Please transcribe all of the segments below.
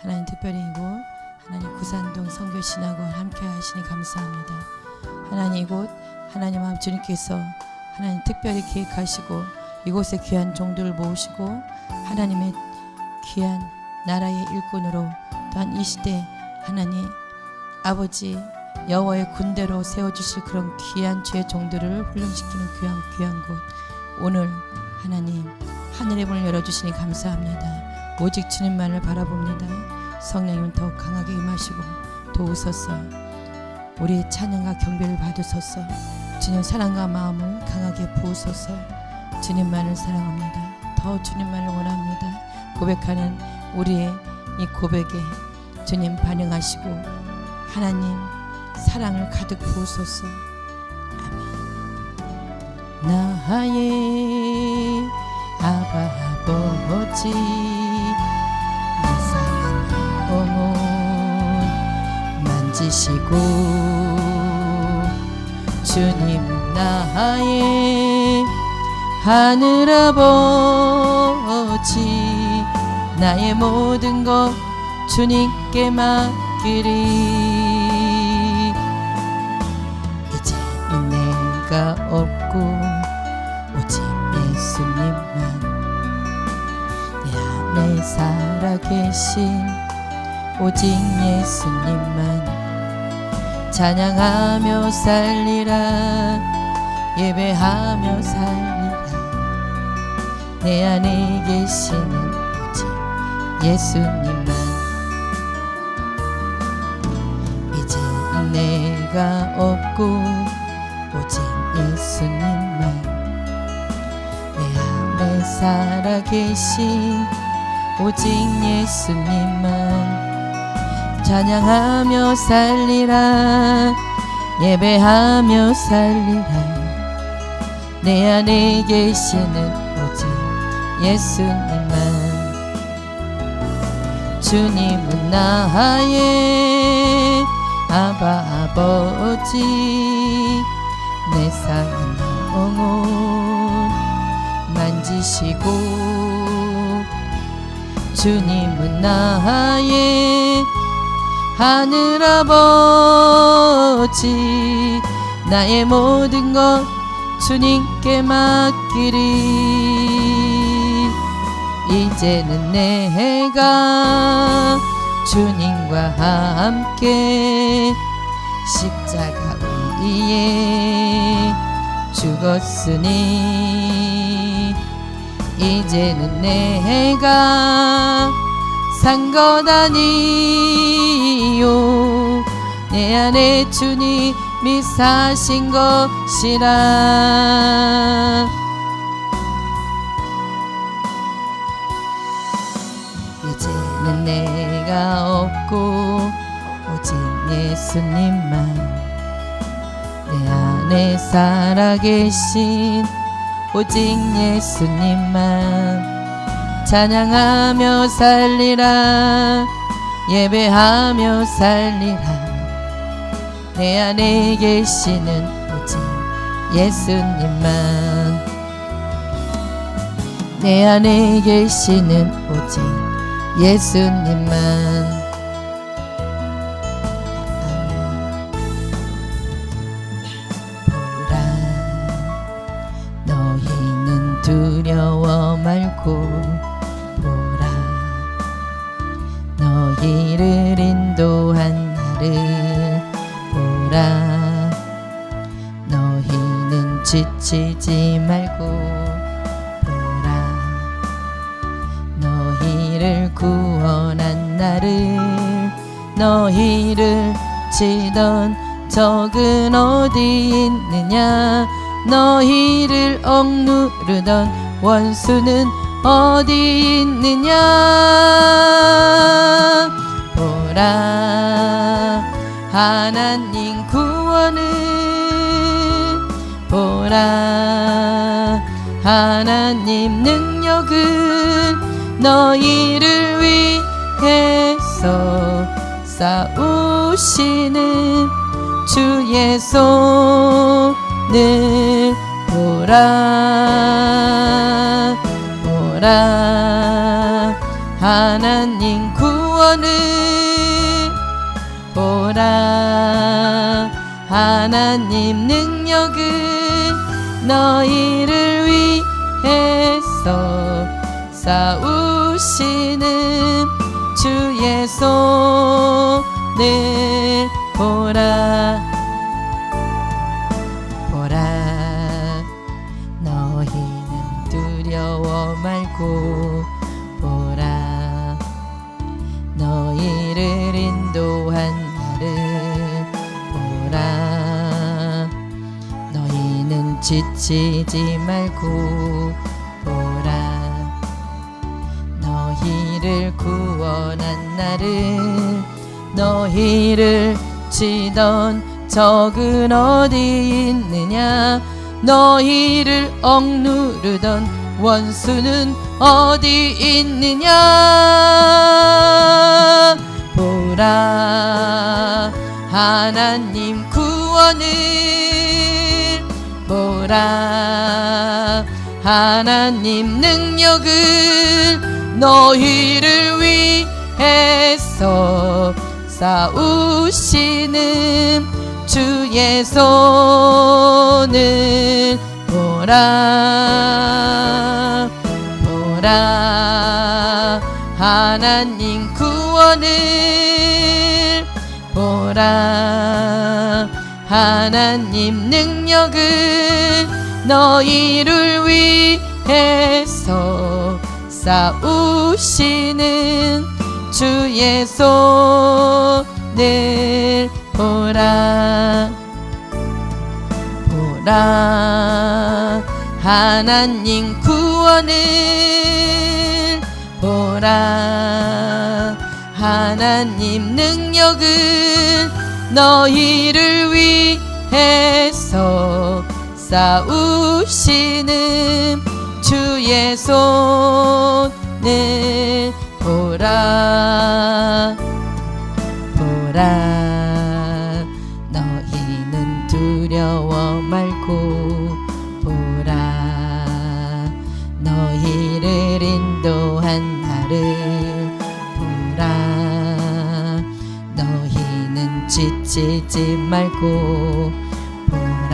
하나님 특별히 이곳 하나님 구산동 선교신학원 함께 하시니 감사합니다. 하나님 이곳 하나님 마음 주님께서 하나님 특별히 계획하시고 이곳에 귀한 종들을 모으시고 하나님의 귀한 나라의 일꾼으로 또한 이 시대 하나님 아버지 여호와의 군대로 세워주실 그런 귀한 주의 종들을 훈련시키는 귀한 곳 오늘 하나님 하늘의 문을 열어주시니 감사합니다. 오직 주님만을 바라봅니다. 성령님 더욱 강하게 임하시고 도우소서. 우리의 찬양과 경배를 받으소서. 주님 사랑과 마음을 강하게 부으소서. 주님만을 사랑합니다. 더 주님만을 원합니다. 고백하는 우리의 이 고백에 주님 반응하시고 하나님 사랑을 가득 부으소서. 아멘. 나의 아버지 내 상한 영혼 만지시고 주님 나의 하늘아버지 나의 모든 것 주님께 맡기리 이제는 내가 없고 오직 예수님만 내 안에 살아계신 오직 예수님만 찬양하며 살리라 예배하며 살리라 내 안에 계시는 오직 예수님만 이제 내가 없고 오직 예수님만 내 안에 살아계신 오직 예수님만 찬양하며 살리라 예배하며 살리라 내 안에 계시는 오직 예수님만 주님은 나의 아버지 내 상한 영혼 만지시고 주님은 나의 하늘아버지 나의 모든 것 주님께 맡기리 이제는 내가 주님과 함께 십자가 위에 죽었으니 이제는 내가 산 것 아니요 내 안에 주님이 사신 것이라 이제는 내가 없고 오직 예수님만 내 안에 살아계신 오직 예수님만 찬양하며 살리라 예배하며 살리라 내 안에 계시는 오직 예수님만 내 안에 계시는 오직 예수님만 보라 너희는 두려워 말고 보라 너희를 인도한 나를 보라 너희는 지치지 말고 보라 너희를 구원한 나를 너희를 치던 적은 어디 있느냐 너희를 억누르던 원수는 어디 있느냐 보라 하나님 구원은 보라 하나님 능력은 너희를 위해서 싸우시는 주의 손을 보라 보라 하나님 구원은 구원을 보라. 하나님 능력은 너희를 위해서 싸우시는 주의 손을 보라. 보라. 너희는 두려워 말고 보라. 너희를 인도한 나를 보라. 너희는 지치지 말고 보라. 너희를 구원한 나를. 너희를 치던 적은 어디 있느냐. 너희를 억누르던 원수는 어디 있느냐. 보라. 하나님 구원을 보라. 하나님 능력을 너희를 위해서 싸우시는 주의 손을 보라. 보라. 하나님 구원을 보라. 하나님 능력을 너희를 위해서 싸우시는 주의 손을 보라. 보라. 하나님 구원을 보라. 하나님 능력을 너희를 위해서 싸우시는 주의 손을 보라. 보라. 너희는 두려워 말고 보라. 너희를 인도한 나를 보라. 너희는 지치지 말고 보라.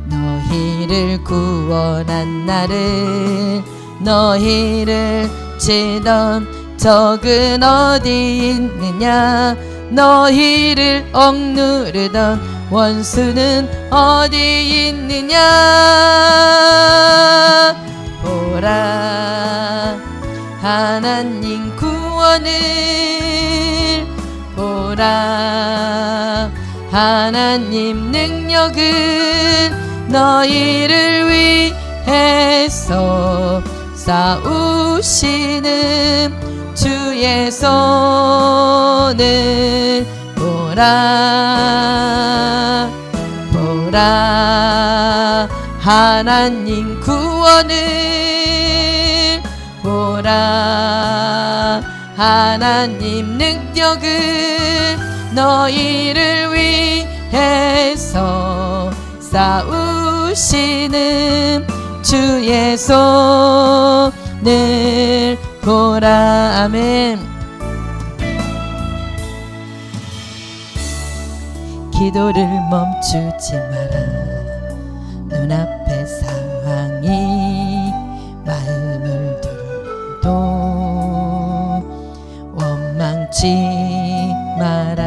너희를 구원한 나를. 너희를 치던 적은 어디 있느냐. 너희를 억누르던 원수는 어디 있느냐. 보라. 하나님 구원을 보라. 하나님 능력을 너희를 위해서 싸우시는 주의 손을 보라. 보라. 하나님 구원을 보라. 하나님 능력을 너희를 위해서 싸우시는 주의 손을 보라. 아멘. 기도를 멈추지 마라. 눈앞의 상황이 마음을 들어도 원망치 마라.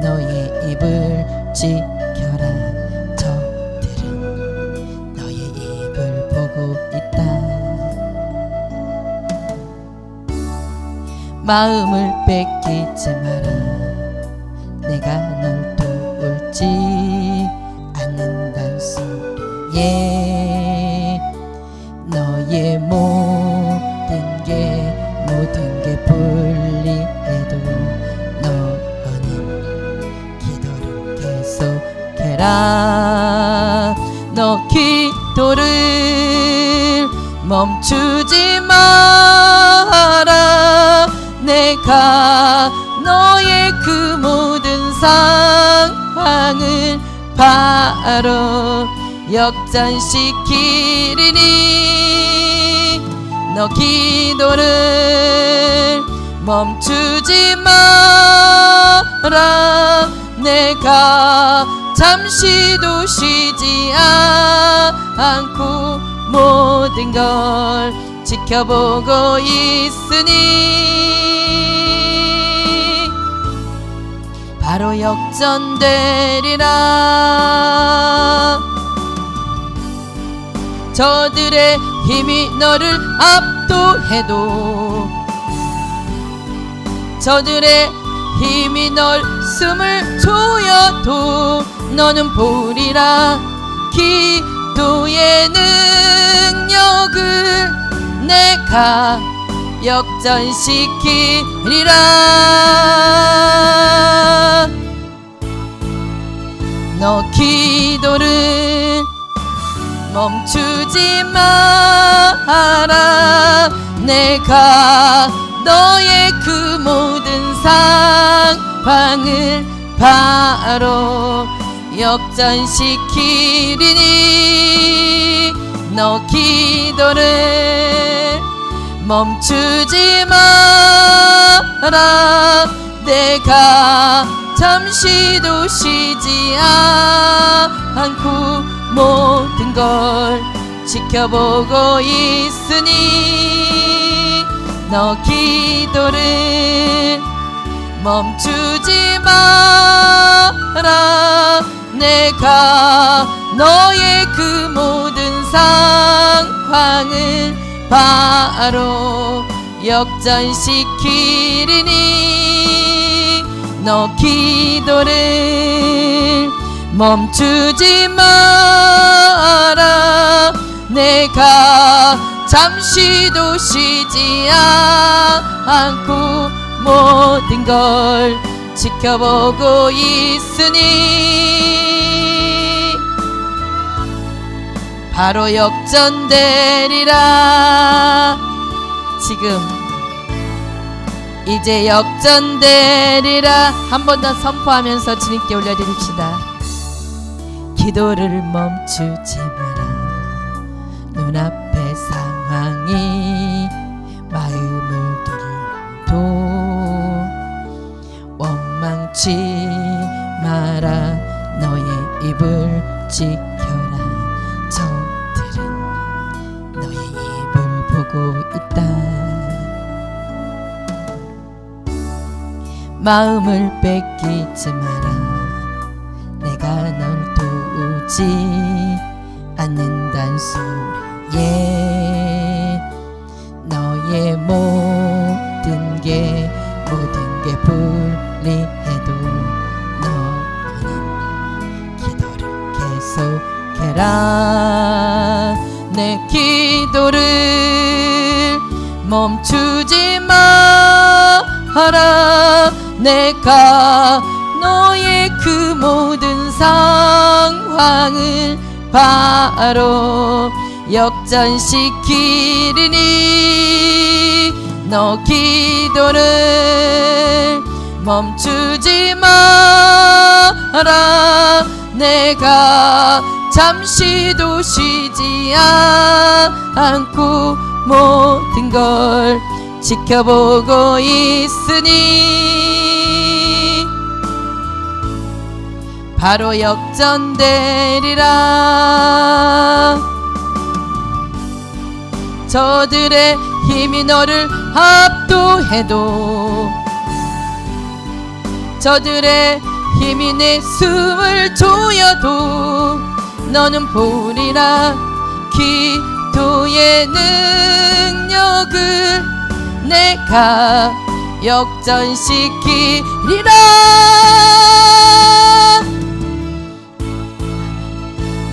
너의 입을 지켜라. 저들은 너의 입을 보고 있다. 마음을 뺏기지 마라. 내가 널 도울지 않는단 소리에 너의 모든 게 불리해도 너는 기도를 계속해라. 너 기도를 멈추지 마라. 내가 너의 그 모든 상황을 바로 역전시키리니. 너 기도를 멈추지 마라. 내가 잠시도 쉬지 않고 모든 걸 지켜보고 있으니 바로 역전되리라. 저들의 힘이 너를 압도해도, 저들의 힘이 널 숨을 조여도 너는 보리라. 기도의 능력을 내가 역전시키리라. 너 기도를 멈추지 마라. 내가 너의 그 모든 상황을 바로 역전시키리니 너 기도를 멈추지 마라. 내가 잠시도 쉬지 않고 모든 걸 지켜보고 있으니 너 기도를 멈추지 마라. 내가 너의 그 모든 상황을 바로 역전시키리니 너 기도를 멈추지 마라. 내가 잠시도 쉬지 않고 모든 걸 지켜보고 있으니 바로 역전되리라. 지금 이제 역전되리라. 한 번 더 선포하면서 주님께 올려드립시다. 기도를 멈추지 마라. 눈앞의 상황이 마음을 둘러도 원망치 마라. 너의 입을 지켜라. 저들은 너의 입을 보고 있다. 마음을 뺏기지 마라. 내가 널 도우지 않는단 소리에 너의 모든 게 불리해도 너는 기도를 계속해라. 내 기도를 멈추지 마라. 내가 너의 그 모든 상황을 바로 역전시키리니 너 기도를 멈추지 마라. 내가 잠시도 쉬지 않고 모든 걸 지켜보고 있으니 바로 역전되리라. 저들의 힘이 너를 압도해도, 저들의 힘이 내 숨을 조여도 너는 보리라. 기도의 능력을 내가 역전시키리라.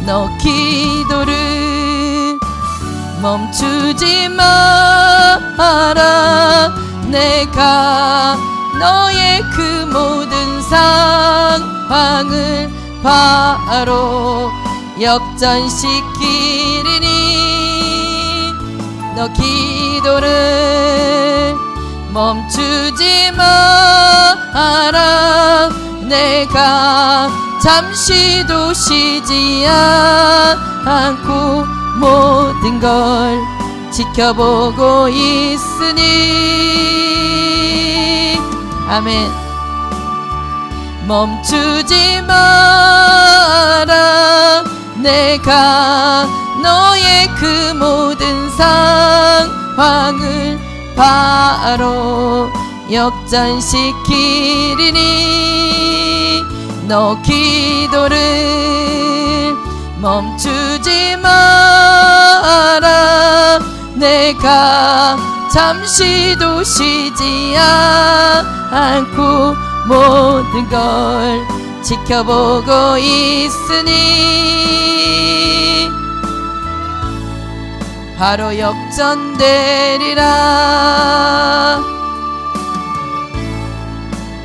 너 기도를 멈추지 마라. 내가 너의 그 모든 상황을 바로 역전시키리니 너 기도를 멈추지 마라. 내가 잠시도 쉬지 않고 모든 걸 지켜보고 있으니 아멘. 멈추지 마라. 내가 너의 그 모든 상황을 바로 역전시키리니 너 기도를 멈추지 마라. 내가 잠시도 쉬지 않고 모든 걸 지켜보고 있으니 바로 역전되리라.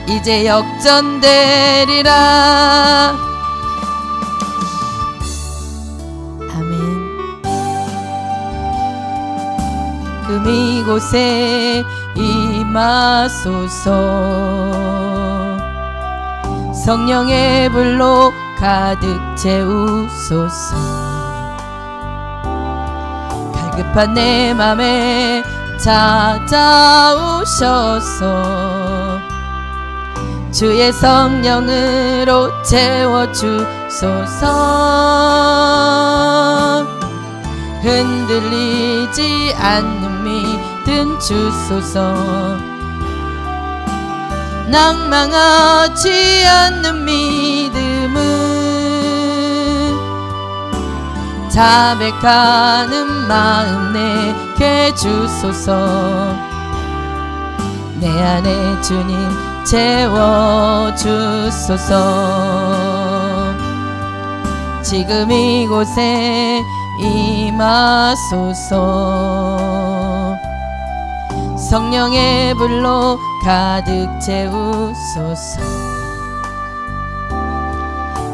이제 역전되리라. 아멘. 금이 곳에 임하소서. 성령의 불로 가득 채우소서. 갈급한 내 맘에 찾아오셔서 주의 성령으로 채워주소서. 흔들리지 않는 믿음 주소서. 낭망하지 않는 믿음은 자백하는 마음 내게 주소서. 내 안에 주님 채워주소서. 지금 이곳에 임하소서. 성령의 불로 가득 채우소서.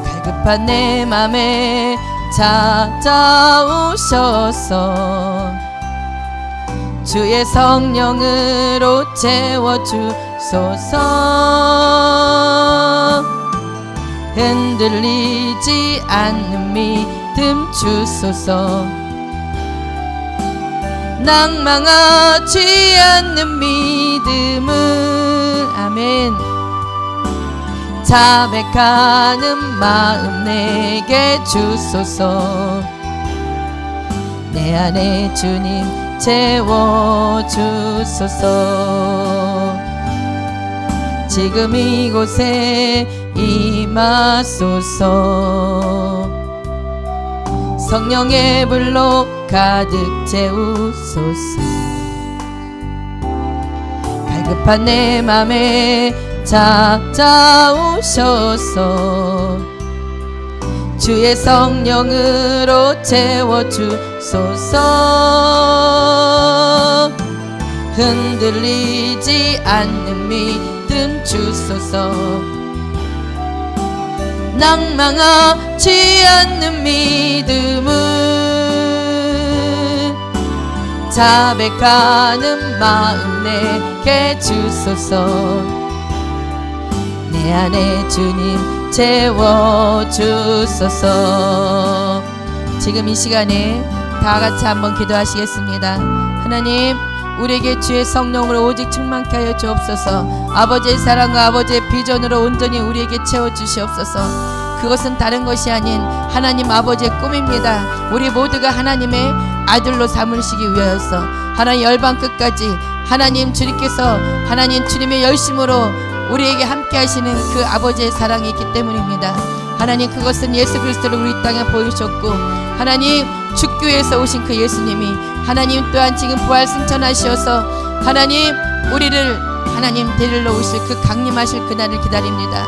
갈급한 내 맘에 찾아오셔서 주의 성령으로 채워주소서. 흔들리지 않는 믿음 주소서. 낭망하지 않는 믿음은 아멘 자백하는 마음 내게 주소서. 내 안에 주님 채워주소서. 지금 이곳에 임하소서. 성령의 불로 가득 채우소서. 갈급한 내 맘에 찾아오셔서 주의 성령으로 채워주소서. 흔들리지 않는 믿음 주소서. 낭망하지 않는 믿음은 자백하는 마음 내게 주소서. 내 안에 주님 채워주소서. 지금 이 시간에 다 같이 한번 기도하시겠습니다. 하나님, 우리에게 주의 성령으로 오직 충만케 하여 주옵소서. 아버지의 사랑과 아버지의 비전으로 온전히 우리에게 채워주시옵소서. 그것은 다른 것이 아닌 하나님 아버지의 꿈입니다. 우리 모두가 하나님의 아들로 삼으시기 위하여서 하나님 열방 끝까지 하나님 주님께서 하나님 주님의 열심으로 우리에게 함께 하시는 그 아버지의 사랑이 있기 때문입니다. 하나님, 그것은 예수 그리스도를 우리 땅에 보이셨고 하나님 죽기 위해서 오신 그 예수님이 하나님 또한 지금 부활 승천하시어서 하나님 우리를 하나님 데리러 오실 그 강림하실 그날을 기다립니다.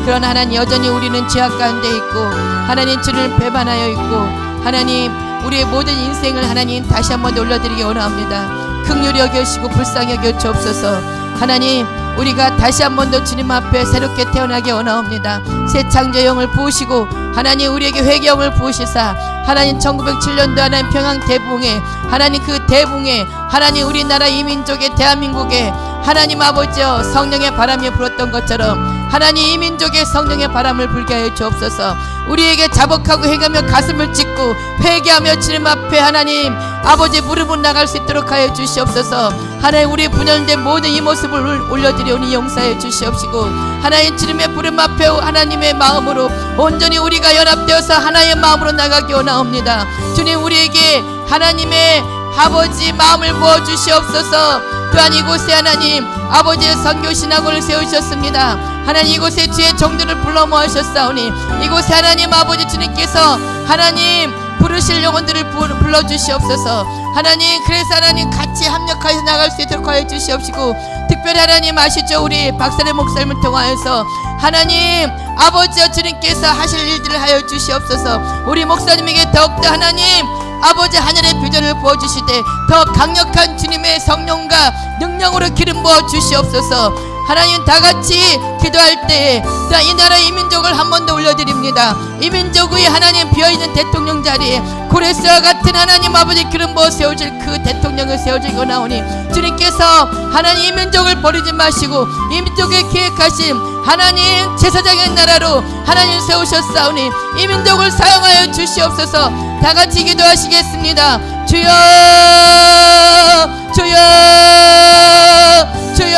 그러나 하나님 여전히 우리는 죄악 가운데 있고 하나님 주를 배반하여 있고 하나님 우리의 모든 인생을 하나님 다시 한번 올려드리기 원합니다. 긍휼히 여겨주시고 불쌍히 여겨 주옵소서. 하나님, 우리가 다시 한 번 더 주님 앞에 새롭게 태어나기 원하옵니다. 새 창조의 영을 부으시고 하나님 우리에게 회개의 영을 부으시사 하나님 1907년도 하나님 평양 대붕에 하나님 그 대붕에 하나님 우리나라 이민족의 대한민국에 하나님 아버지여 성령의 바람이 불었던 것처럼 하나님 이 민족의 성령의 바람을 불게 하여 주옵소서. 우리에게 자복하고 행하며 가슴을 찢고 회개하며 주님 앞에 하나님 아버지 무릎을 나갈 수 있도록 하여 주시옵소서. 하나님 우리 분열된 모든 이 모습을 올려드리오니 용서해 주시옵시고 하나님 주님의 부름 앞에 하나님의 마음으로 온전히 우리가 연합되어서 하나의 마음으로 나가기 원하옵니다. 주님 우리에게 하나님의 아버지 마음을 부어주시옵소서. 또한 이곳에 하나님 아버지의 선교신학원을 세우셨습니다. 하나님 이곳에 주의 종들을 불러 모으셨사오니 이곳에 하나님 아버지 주님께서 하나님 부르실 영혼들을 불러주시옵소서. 하나님 그래서 하나님 같이 합력하여 나갈 수 있도록 하여 주시옵시고 특별히 하나님 아시죠? 우리 박사님 목사님을 통하여서 하나님 아버지와 주님께서 하실 일들을 하여 주시옵소서. 우리 목사님에게 더욱더 하나님 아버지 하늘의 비전을 부어주시되 더 강력한 주님의 성령과 능력으로 기름 부어 주시옵소서. 하나님 다같이 기도할 때에 이 나라 이 민족을 한 번 더 올려드립니다. 이 민족 위에 하나님 비어있는 대통령 자리에 고레스와 같은 하나님 아버지 기름 부어 세워질 그 대통령을 세워주고 나오니 주님께서 하나님 이 민족을 버리지 마시고 이 민족에 계획하신 하나님 제사장의 나라로 하나님 세우셨사오니 이 민족을 사용하여 주시옵소서. 다같이 기도하시겠습니다. 주여 주여 주여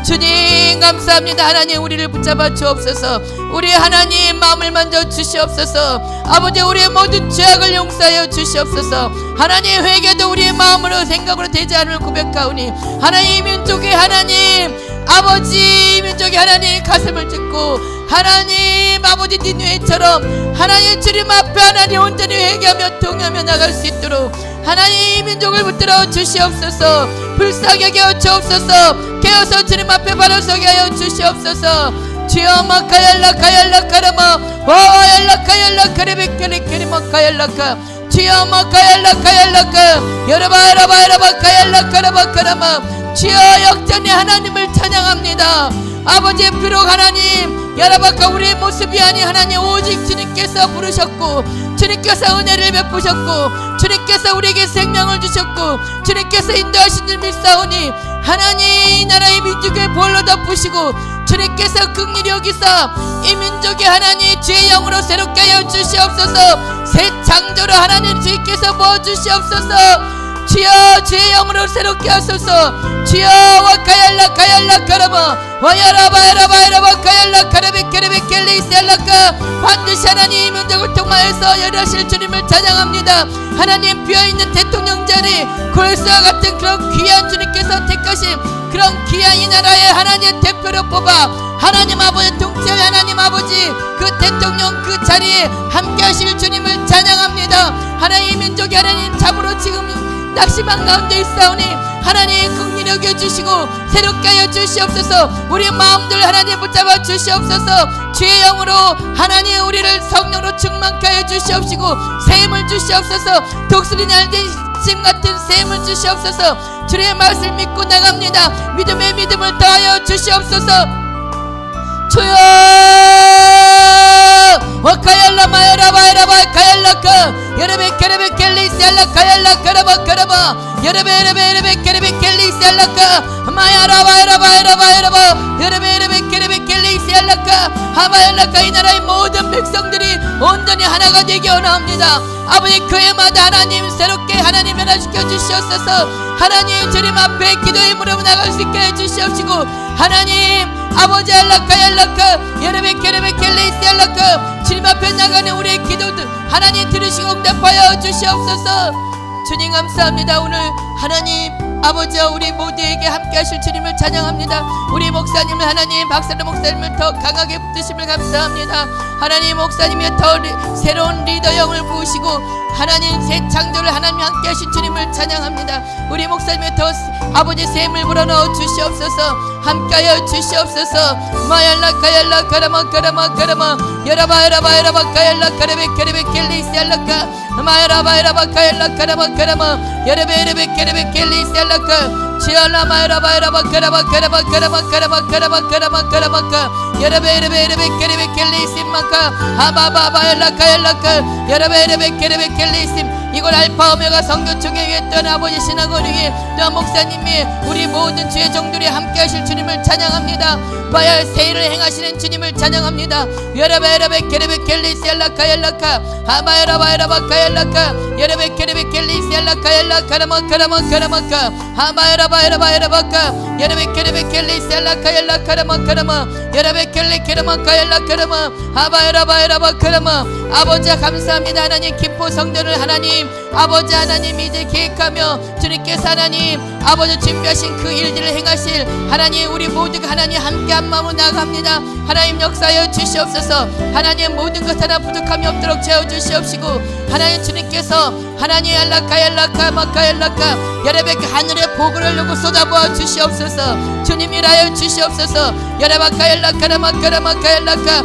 주님 감사합니다. 하나님 우리를 붙잡아 주옵소서. 우리 하나님 마음을 만져 주시옵소서. 아버지 우리의 모든 죄악을 용서하여 주시옵소서. 하나님 회개도 우리의 마음으로 생각으로 되지 않을 고백하오니 하나님 민족의 하나님 아버지 민족의 하나님 가슴을 찢고 하나님 아버지 니느웨처럼 하나님 주님 앞에 하나님 온전히 회개하며 통하며 나갈 수 있도록 하나님 민족을 붙들어 주시옵소서. 불쌍하게 하여 주옵소서. 깨어서 주님 앞에 바로 서게 하여 주시옵소서. 주여 마카얄라 카라마 와얄라 카레베케레케레마 카얄라카 주여 마카얄라 여러바 카얄라 카라마 주여 역전의 하나님을 찬양합니다. 아버지 비록 하나님 여러분과 우리의 모습이 아니 하나님 오직 주님께서 부르셨고 주님께서 은혜를 베푸셨고 주님께서 우리에게 생명을 주셨고 주님께서 인도하신 줄 믿사오니 하나님 이 나라의 민족의 볼로 덮으시고 주님께서 긍휼히 여기사 이 민족의 하나님 주의 영으로 새롭게 하여 주시옵소서. 새 창조로 하나님 주께서 부어주시옵소서. 주여 주의 영으로 새롭게 하소서. 주여 와카얄라 카라마 와야라바 카얄라 카레베케레베켈레 이셀라카 반드시 하나님 이 민족을 통하여서 열하실 주님을 찬양합니다. 하나님 비어있는 대통령 자리 고레스와 같은 그런 귀한 주님께서 택하신 그런 귀한 이 나라의 하나님 대표로 뽑아 하나님 아버지 통치할 하나님 아버지 그 대통령 그 자리에 함께 하실 주님을 찬양합니다. 하나님 민족이 하나님 참으로 지금 낙심한 가운데 있사오니 하나님 긍휼히 여겨주시고 새롭게 하여 주시옵소서. 우리 마음들 하나님 붙잡아 주시옵소서. 주의 영으로 하나님 우리를 성령으로 충만케 하여 주시옵시고 세임을 주시옵소서. 독수리 날된 심 같은 세임을 주시옵소서. 주의 말씀을 믿고 나갑니다. 믿음의 믿음을 더하여 주시옵소서. 주여 와카얄라 마야라바야라바 카얄라카 여레베케레베 켈리스얄라 카얄라 카라바 여레베레베 케레베 켈리스얄라카 마야라바야라바야라바 여레베레베 케레베 켈리스얄라카 하마얄라카 이 나라의 모든 백성들이 온전히 하나가 되기 원합니다. 아버지 교회마다 하나님 새롭게 하나님 변화시켜 주시옵소서. 하나님 주님 앞에 기도의 무릎 나갈 수 있게 해주시옵시고 하나님 아버지 알라카 여레베케레베 켈리스얄라카 주님 앞에 나가는 우리의 기도들 하나님 들으시고 응답하여 주시옵소서. 주님 감사합니다. 오늘 하나님 아버지와 우리 모두에게 함께 하실 주님을 찬양합니다. 우리 목사님을 하나님 박사님 목사님을 더 강하게 붙드심을 감사합니다. 하나님 목사님의 더 새로운 리더 영을 부으시고 하나님 새 창조를 하나님 함께 하신 주님을 찬양합니다. 우리 목사님의 더 아버지 샘을 불어넣어 주시옵소서. 함께하여 주시옵소서. 마얄라 카라마 여라바 카얄라 카레베 켈리스얄라카 마야라바 카얄라 카라마 여레베 케레베 켈리스얄라카 이곳 알파 오메가 성교총회 위에 떠나 아버지 신학원위에 또 목사님이 우리 모든 주의 종들이 함께 하실 주님을 찬양합니다. 바야 세일을 행하시는 주님을 찬양합니다. 여러베 케레베 켈리스 엘라카 엘라카 하마에라바 에라바카 엘라카 여러베 케레베 켈리스 엘라카 엘라카 라마카라마카라마카 하마에라바 에라바 에라바카 여러베 케레베 켈리스 엘라카 엘라카 라마카라마 여러베 켈레 케라마카 엘라카라마 하바에라바 에라바카라마 아버지 감사합니다. 하나님 김포 성전을 하나님 아버지 하나님 이제 계획하며 주님께서 하나님 아버지 준비하신 그 일들을 행하실 하나님 우리 모두가 하나님 함께 한 마음으로 나아갑니다. 하나님 역사하여 주시옵소서. 하나님 모든 것 하나 부족함이 없도록 채워주시옵시고 하나님 주님께서 하나님 엘라카 마카 여러분 하늘의 복을 흘리고 쏟아부어 주시옵소서. 주님이라여 주시옵소서. 여러바카 엘라카라 마카라마카 엘라카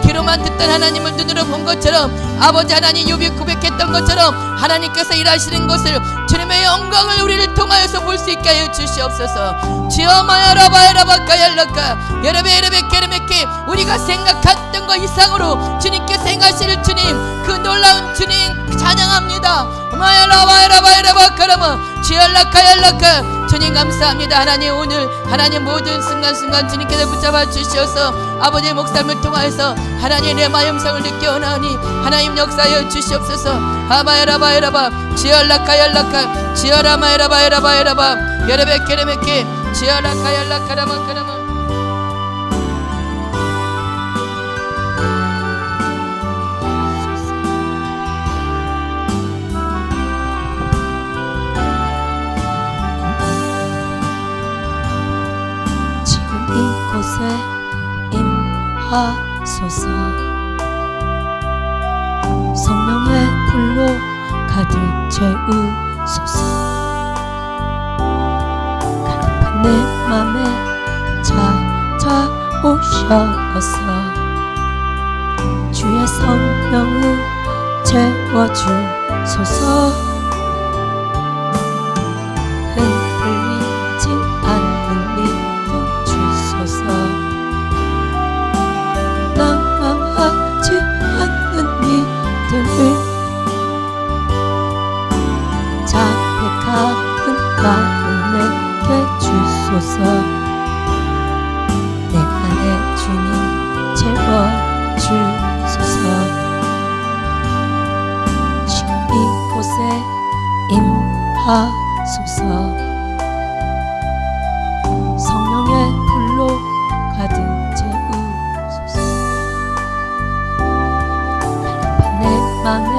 귀로만 듣던 하나님을 눈으로 본 것처럼 아버지 하나님 욥이 고백했던 것처럼 하나님께서 일하시는 것을 주님의 영광을 우리를 통하여서 볼 수 있게 하여 주시옵소서. 지어마야라바야라바카얄라카 여러베 케르메케 우리가 생각했던 것 이상으로 주님께서 행하실 주님 그 놀라운 주님 찬양합니다. 마야라바야라바야라바카라마 지알라카얄라카 주님 감사합니다. 하나님 오늘 하나님 모든 순간순간 주님께서 붙잡아 주시어서 아버지의 목숨을 통하여서 하나님 내 마음성을 느껴오나니 하나님 역사하여 주시옵소서. 하마에라바에라바 지알라카얄라카 지어라마에라바에라바에라바 여레베 케레메케 지알라카얄라카라마카라마 이곳에 임하소서. 성령의 불로 가득 채우소서. 가득한 내 맘에 찾아오셔서 주의 성령을 채워주소서. 흔들리지 않는 믿음 주소서. 낭망하지 않는 믿음을 자백하는 마음 내게 주소서. 내 안에 주님 채워주소서. 지금 이곳에 임하소서. 성령의 불로 가득 채우소서. 갈급한 내 맘에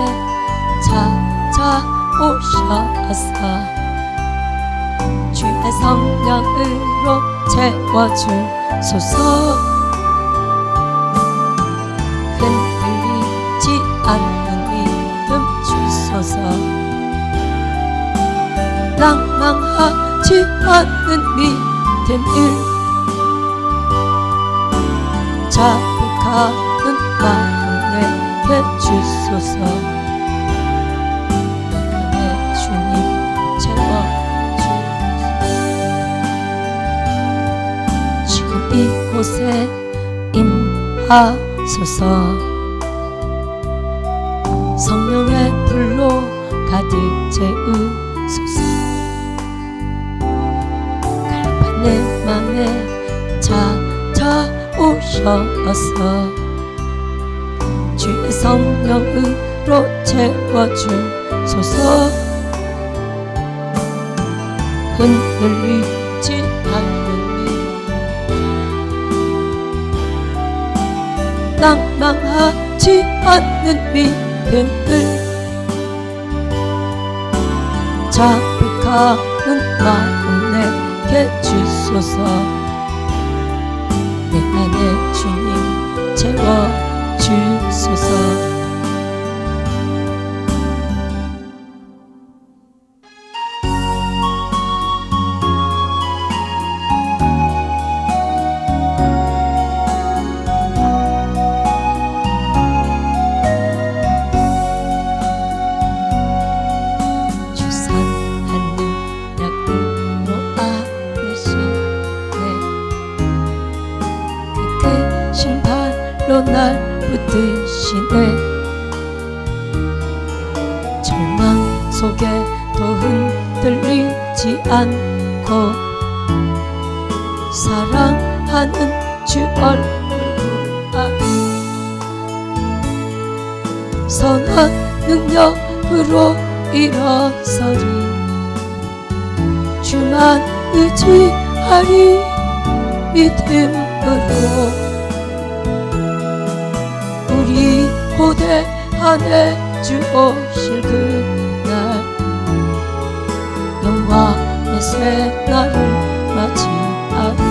찾아오셔서 주의 성령으로 채워주소서. 흔들리지 않는 믿음 주소서. 낭망하지 않는 믿음을 자백하는 마음 내게 주소서. 내 안에 주님 채워주소서. 지금 이곳에 임하소서. 성령의 불로 가득 채우소서. 내 맘에 찾아오셔서 주의 성령으로 채워주소서. 흔들리지 않는 믿음 낭망하지 않는 믿음을 자백하는 마음 내게 주소서. 내 안에 주님 채워주소서. 주산 하늘 약들 불로 날 붙드시네. 절망 속에도 흔들리지 않고 사랑하는 주 얼굴 보아리. 선한 능력으로 일어서리. 주만 의지하리 믿음으로. 우리 고대 안에 주 오실 그날 영광의 새날을 맞이하리.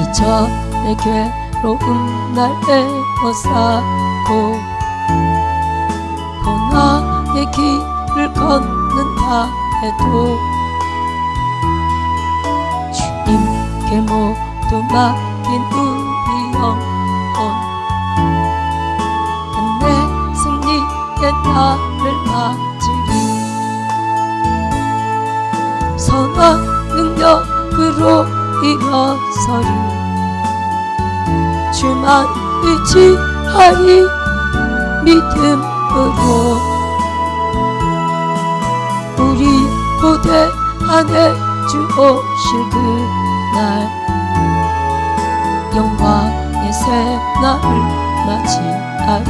이전의 괴로운 날에 벗사고 고난의 길을 걷는다 해도 주님께 모두 맡긴 우리 영혼 끝내 승리의 날을 맞으리. 선한 능력으로 일어서리. 주만 의지하리 믿음으로. 우리 고대 안에 주 오실 그날 영광의 새날을 맞이하리.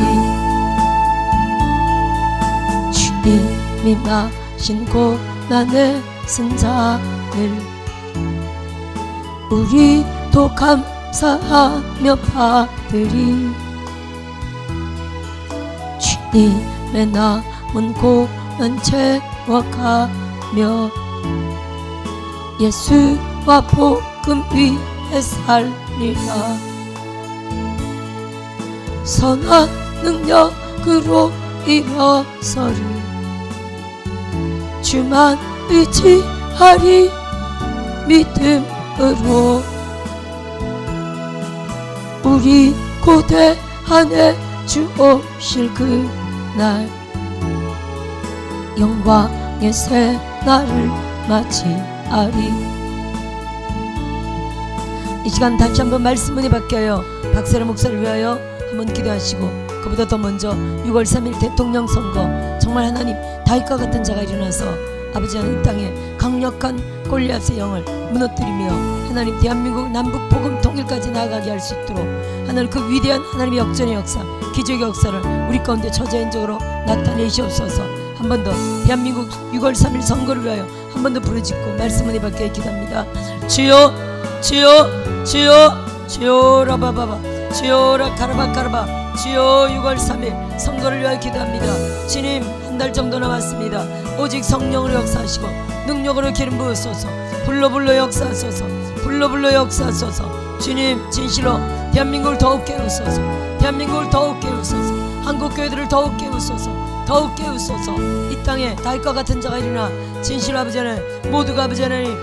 주님이 마신 고난의 승잔을 우리도 감사하며 받으리. 주님의 남은 고난 채워가며 예수와 복음 위에 살리라. 선한 능력으로 일어서리. 주만 의지하리 믿음으로. 우리 고대 안에 주 오실 그날 영광의 새날을 맞이하리. 이 시간 다시 한번 말씀 은혜 바뀌어요. 박세라 목사를 위하여 한번 기도하시고, 그보다 더 먼저 6월 3일 대통령 선거, 정말 하나님 다윗과 같은 자가 일어나서 아버지 하나님 땅에 강력한 골리앗의 영을 무너뜨리며 하나님 대한민국 남북 복음 통일까지 나아가게 할 수 있도록 하나님 그 위대한 하나님의 역전의 역사, 기적의 역사를 우리 가운데 저자연적으로 나타내시옵소서. 한 번 더 대한민국 6월 3일 선거를 위하여 한 번 더 부르짖고 말씀 은혜 받게 기도합니다. 주여 주여 주여 주여 라바바바 주여 라카라바카라바 주여 6월 3일 선거를 위하여 기도합니다. 주님, 한 달 정도 남았습니다. 오직 성령으로 역사하시고 능력으로 기름 부으소서. 불러 역사하소서. 불러 역사하소서. 주님, 진실로 대한민국을 더욱 깨우소서. 대한민국을 더욱 깨우소서. 한국교회들을 더욱 깨우소서. 더욱 깨우소서. 이 땅에 다윗과 같은 자가 일어나 진실로 아버지 하나님 모두가 아버지 하나님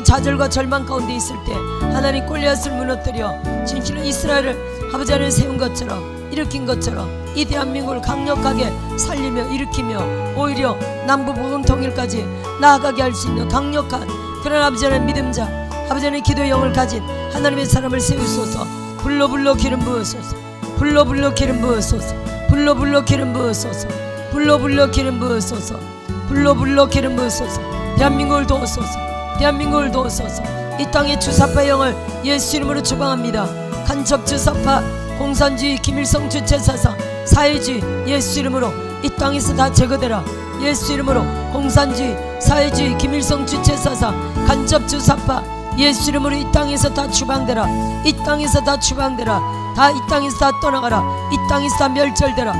좌절과 절망 가운데 있을 때 하나님 골리앗을 무너뜨려 진실로 이스라엘을 아버지 하나님 세운 것처럼, 일으킨 것처럼 이 대한민국을 강력하게 살리며 일으키며 오히려 남북복음 통일까지 나아가게 할 수 있는 강력한 그런 아버지 하나님 믿음자, 아버지 하나님 기도의 영을 가진 하나님의 사람을 세우소서. 불러 기름 부으소서. 불러 기름 부으소서. 불러 기름 부으소서. 불러 기름 부으소서. 불러 기름 부으소서. 대한민국을 도우소서. 대한민국을 도우소서. 이 땅의 주사파 영을 예수 이름으로 추방합니다. 간첩 주사파, 공산주의, 김일성 주체사상, 사회주의 예수 이름으로 이 땅에서 다 제거되라. 예수 이름으로 공산주의, 사회주의, 김일성 주체사상, 간첩 주사파 예수 이름으로 이 땅에서 다 추방되라. 이 땅에서 다 추방되라. 다 이 땅에서 다 떠나가라. 이 땅에서 다 멸절되라.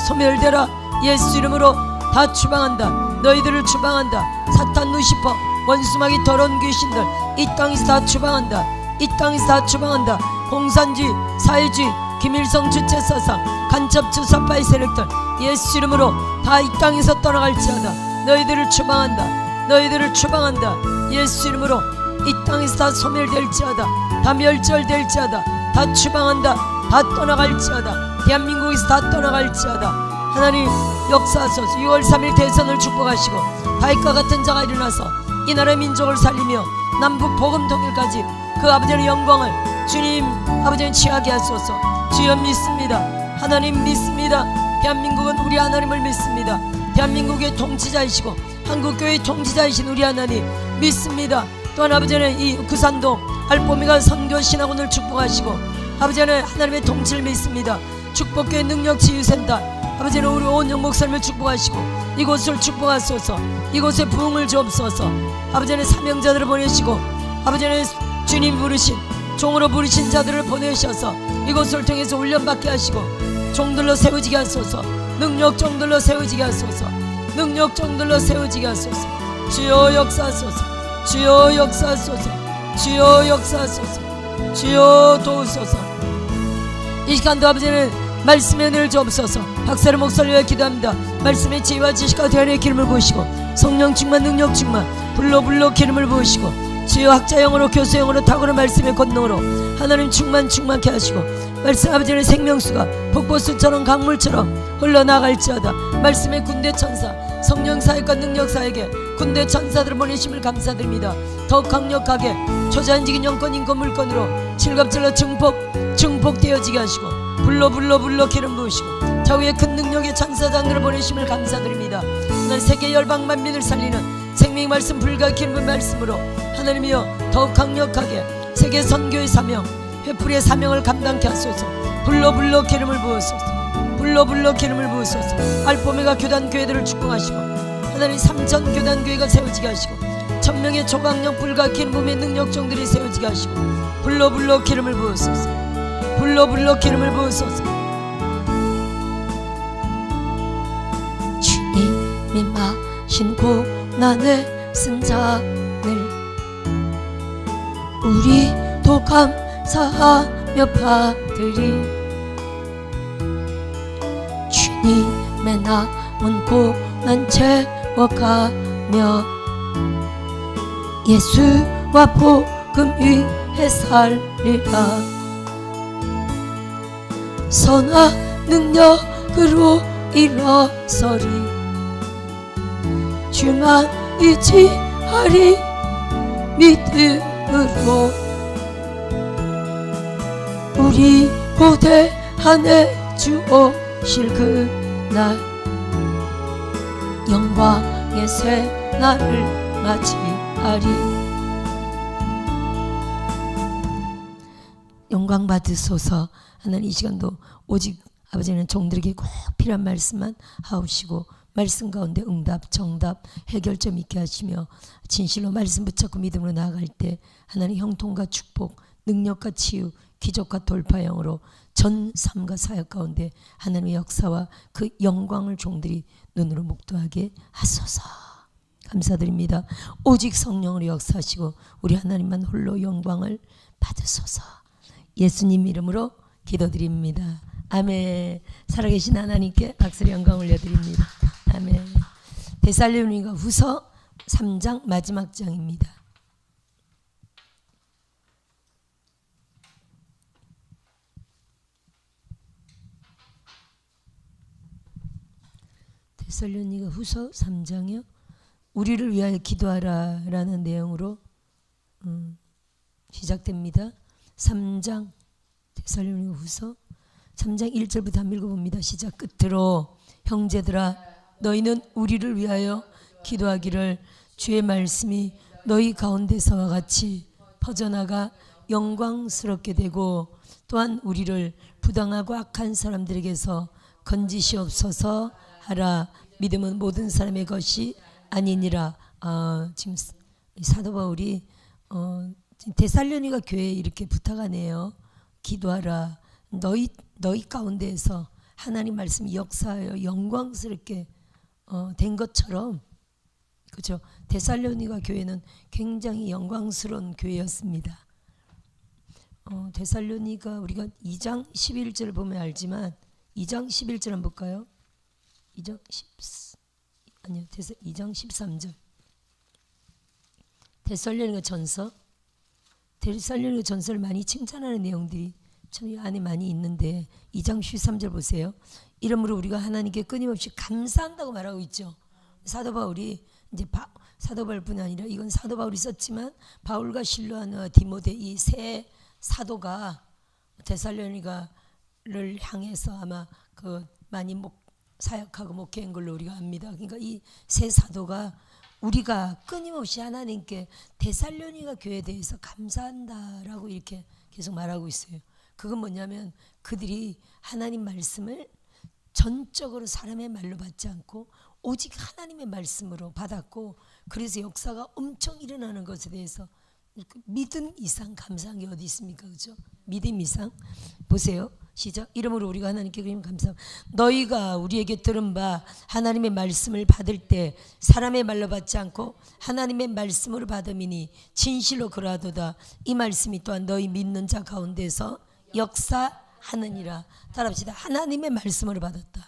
소멸되라. 예수 이름으로 다 추방한다. 너희들을 추방한다. 사탄, 루시퍼, 원수마귀, 더러운 귀신들 이 땅에서 다 추방한다. 이 땅에서 다 추방한다. 공산주의, 사회주의, 김일성 주체사상, 간첩 주사파의 세력들 예수 이름으로 다 이 땅에서 떠나갈지어다. 너희들을 추방한다. 너희들을 추방한다. 예수 이름으로 이 땅에서 다 소멸될지어다. 다 멸절될지어다. 다 추방한다. 다 떠나갈지어다. 대한민국에서 다 떠나갈지어다. 하나님 역사하소서. 6월 3일 대선을 축복하시고 다윗과 같은 자가 일어나서 이 나라의 민족을 살리며 남북 복음 통일까지 그 아버지의 영광을 주님 아버지는 취하게 하소서. 주여 믿습니다. 하나님 믿습니다. 대한민국은 우리 하나님을 믿습니다. 대한민국의 통치자이시고 한국교회의 통치자이신 우리 하나님 믿습니다. 또한 아버지는 이 구산동 알포미가 선교신학원을 축복하시고 아버지는 하나님의 통치를 믿습니다. 축복교회 능력 치유센터 아버지는 우리 오은영 목사님을 축복하시고 이곳을 축복하소서. 이곳에 부흥을 주옵소서. 아버지는 사명자들을 보내시고 아버지는 주님 부르신 종으로 부르신 자들을 보내셔서 이곳을 통해서 훈련받게 하시고 종들로 세워지게 하소서. 능력 종들로 세워지게 하소서. 능력 종들로 세워지게 하소서. 주여 역사하소서. 주여 역사하소서. 주여 역사하소서. 주여 도우소서. 이 시간도 아버지는 말씀의 은혜를 주옵소서. 박사를 목사를 위해 기도합니다. 말씀의 지혜와 지식과 대안의 기름을 부으시고 성령 충만 능력 충만 불로 기름을 부으시고 주여 학자형으로 교수형으로 탁월한 말씀의 권능으로 하나님 충만케 하시고 말씀 아버지의 생명수가 폭포수처럼 강물처럼 흘러나갈지어다. 말씀의 군대 천사 성령 사역과 능력 사역에 군대 천사들을 보내심을 감사드립니다. 더욱 강력하게 초자연적인 영권 인권 물권으로 칠갑질러 증폭되어지게 하시고 불로 기름 부으시고 좌우의 큰 능력의 천사장들을 보내심을 감사드립니다. 난 세계 열방 만민을 살리는 생명의 말씀 불과 기름 말씀으로 하나님이여 더욱 강력하게 세계 선교의 사명 회풀이의 사명을 감당케 하소서. 불로 기름을 부으소서. 불로 기름을 부으소서. 알포메가 교단 교회들을 축복하시고 하나님 3천 교단 교회가 세워지게 하시고 1000명의 초강력 불과 기름 부음의 능력종들이 세워지게 하시고 불로 기름을 부으소서. 불로 기름을 부으소서. 주님이 마신 고난의 승잔을 우리도 감사하며 받으리. 주님의 남은 고난 채워가며 예수와 복음 위에 살리라. 선한 능력으로 일어서리. 주만 의지하리 믿음으로 우리 고대 안에 주 오실 그날 영광의 새날을 맞이하리. 영광 받으소서. 하나님 이 시간도 오직 아버지는 종들에게 꼭 필요한 말씀만 하옵시고 말씀 가운데 응답 정답 해결점 있게 하시며 진실로 말씀 붙잡고 믿음으로 나아갈 때 하나님 형통과 축복 능력과 치유 기적과 돌파형으로 전 삶과 사역 가운데 하나님의 역사와 그 영광을 종들이 눈으로 목도하게 하소서. 감사드립니다. 오직 성령으로 역사하시고 우리 하나님만 홀로 영광을 받으소서. 예수님 이름으로 기도드립니다. 아멘. 살아계신 하나님께 박수로 영광 올려드립니다. 아멘. 데살로니가 후서 3장 마지막 장입니다. 데살로니가 후서 3장이요. 우리를 위하여 기도하라 라는 내용으로 시작됩니다. 3장 데살로니가 후서 3장 1절부터 한번 읽어봅니다. 시작. 끝으로 형제들아 너희는 우리를 위하여 기도하기를 주의 말씀이 너희 가운데서와 같이 퍼져나가 영광스럽게 되고 또한 우리를 부당하고 악한 사람들에게서 건지시옵소서 하라. 믿음은 모든 사람의 것이 아니니라. 지금 사도 바울이 데살로니가 교회에 이렇게 부탁하네요. 기도하라. 너희 가운데에서 하나님 말씀이 역사하여 영광스럽게 된 것처럼, 그렇죠? 데살로니가 교회는 굉장히 영광스러운 교회였습니다. 데살로니가 우리가 2장 11절 보면 알지만 2장 11절 한번 볼까요? 2장 13절 데살로니가 전서. 데살로니가 전서를 많이 칭찬하는 내용들이 참 이 안에 많이 있는데 2장 13절 보세요. 이러므로 우리가 하나님께 끊임없이 감사한다고 말하고 있죠. 사도 바울이 이제 사도 바울뿐 아니라 이건 사도 바울이 썼지만 바울과 실로아나와 디모데 이 세 사도가 데살로니가를 향해서 아마 그 많이 사역하고 목회한 걸로 우리가 압니다. 그러니까 이 세 사도가 우리가 끊임없이 하나님께 데살로니가 교회에 대해서 감사한다라고 이렇게 계속 말하고 있어요. 그건 뭐냐면 그들이 하나님 말씀을 전적으로 사람의 말로 받지 않고 오직 하나님의 말씀으로 받았고, 그래서 역사가 엄청 일어나는 것에 대해서 믿음 이상 감사한 게 어디 있습니까? 그렇죠? 믿음 이상. 보세요. 시작. 이러므로 우리가 하나님께 감사합니다. 너희가 우리에게 들은 바 하나님의 말씀을 받을 때 사람의 말로 받지 않고 하나님의 말씀으로 받음이니 진실로 그러하도다. 이 말씀이 또한 너희 믿는 자 가운데서 역사하느니라. 따라합시다. 하나님의 말씀으로 받았다.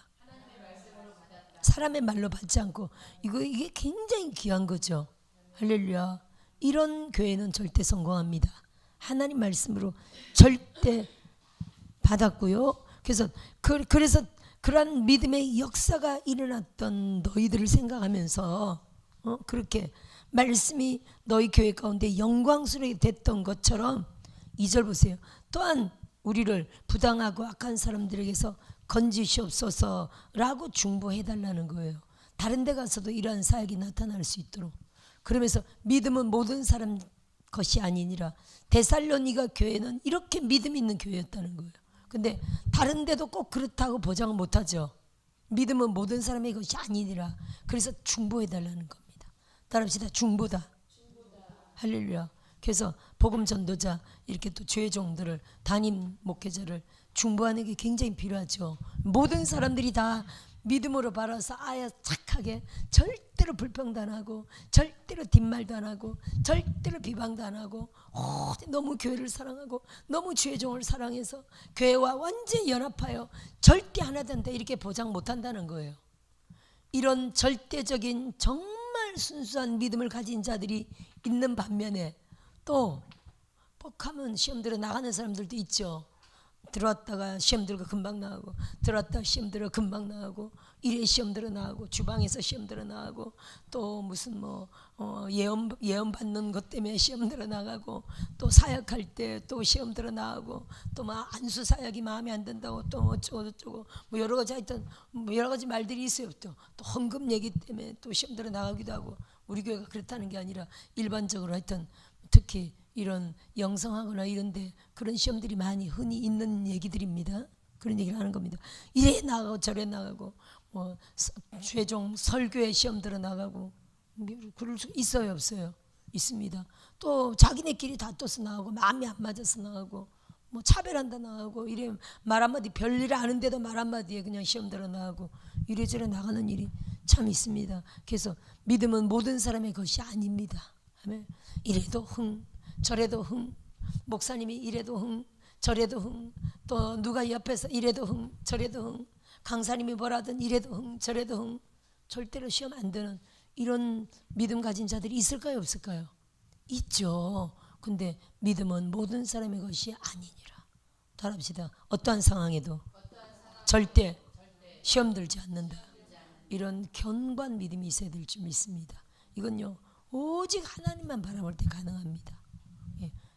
사람의 말로 받지 않고. 이게 굉장히 귀한 거죠. 할렐루야. 이런 교회는 절대 성공합니다. 하나님 말씀으로 절대 받았고요. 그래서 그러한 믿음의 역사가 일어났던 너희들을 생각하면서 그렇게 말씀이 너희 교회 가운데 영광스럽게 됐던 것처럼 2절 보세요. 또한 우리를 부당하고 악한 사람들에게서 건지시옵소서라고 중보해달라는 거예요. 다른 데 가서도 이러한 사역이 나타날 수 있도록. 그러면서 믿음은 모든 사람 것이 아니니라. 데살로니가 교회는 이렇게 믿음 있는 교회였다는 거예요. 근데 다른 데도 꼭 그렇다고 보장을 못하죠. 믿음은 모든 사람의 것이 아니니라. 그래서 중보해달라는 겁니다. 따라합시다. 중보다. 할렐루야. 그래서 복음 전도자, 이렇게 또 죄종들을, 담임 목회자를 중보하는 게 굉장히 필요하죠. 모든 사람들이 다 믿음으로 바라서 아예 착하게 절대로 불평도 안 하고 절대로 뒷말도 안 하고 절대로 비방도 안 하고 너무 교회를 사랑하고 너무 죄종을 사랑해서 교회와 완전히 연합하여 절대 하나 된다 이렇게 보장 못한다는 거예요. 이런 절대적인 정말 순수한 믿음을 가진 자들이 있는 반면에 또 뻑하면 시험 들어 나가는 사람들도 있죠. 들어왔다가 시험 들어 금방 나가고 들어왔다가 시험 들어 금방 나가고 일에 시험 들어 나가고 주방에서 시험 들어 나가고 또 무슨 예언 받는 것 때문에 시험 들어 나가고 또 사역할 때 또 시험 들어 나가고 또 막 안수 사역이 마음에 안 든다고 또 어쩌고 여러 가지 하여튼 여러 가지 말들이 있어요. 또 헌금 얘기 때문에 또 시험 들어 나가기도 하고. 우리 교회가 그렇다는 게 아니라 일반적으로 하여튼 특히 이런 영성하거나 이런데 그런 시험들이 많이 흔히 있는 얘기들입니다. 그런 얘기를 하는 겁니다. 이래 나가고 저래 나가고 최종 설교에 시험 들어 나가고 그럴 수 있어요 없어요? 있습니다. 또 자기네끼리 다퉈서 나가고 마음이 안 맞아서 나가고 차별한다 나가고 이래 말 한마디 별일 아는데도 말 한마디에 그냥 시험 들어 나가고 이래저래 나가는 일이 참 있습니다. 그래서 믿음은 모든 사람의 것이 아닙니다. 이래도 흥 저래도 흥, 목사님이 이래도 흥 저래도 흥, 또 누가 옆에서 이래도 흥 저래도 흥, 강사님이 뭐라든 이래도 흥 저래도 흥, 절대로 시험 안 되는 이런 믿음 가진 자들이 있을까요 없을까요? 있죠. 근데 믿음은 모든 사람의 것이 아니니라. 따라합시다. 어떠한 상황에도 절대 시험 들지 않는다. 이런 견고한 믿음이 있어야 될 줄 믿습니다. 이건요 오직 하나님만 바라볼 때 가능합니다.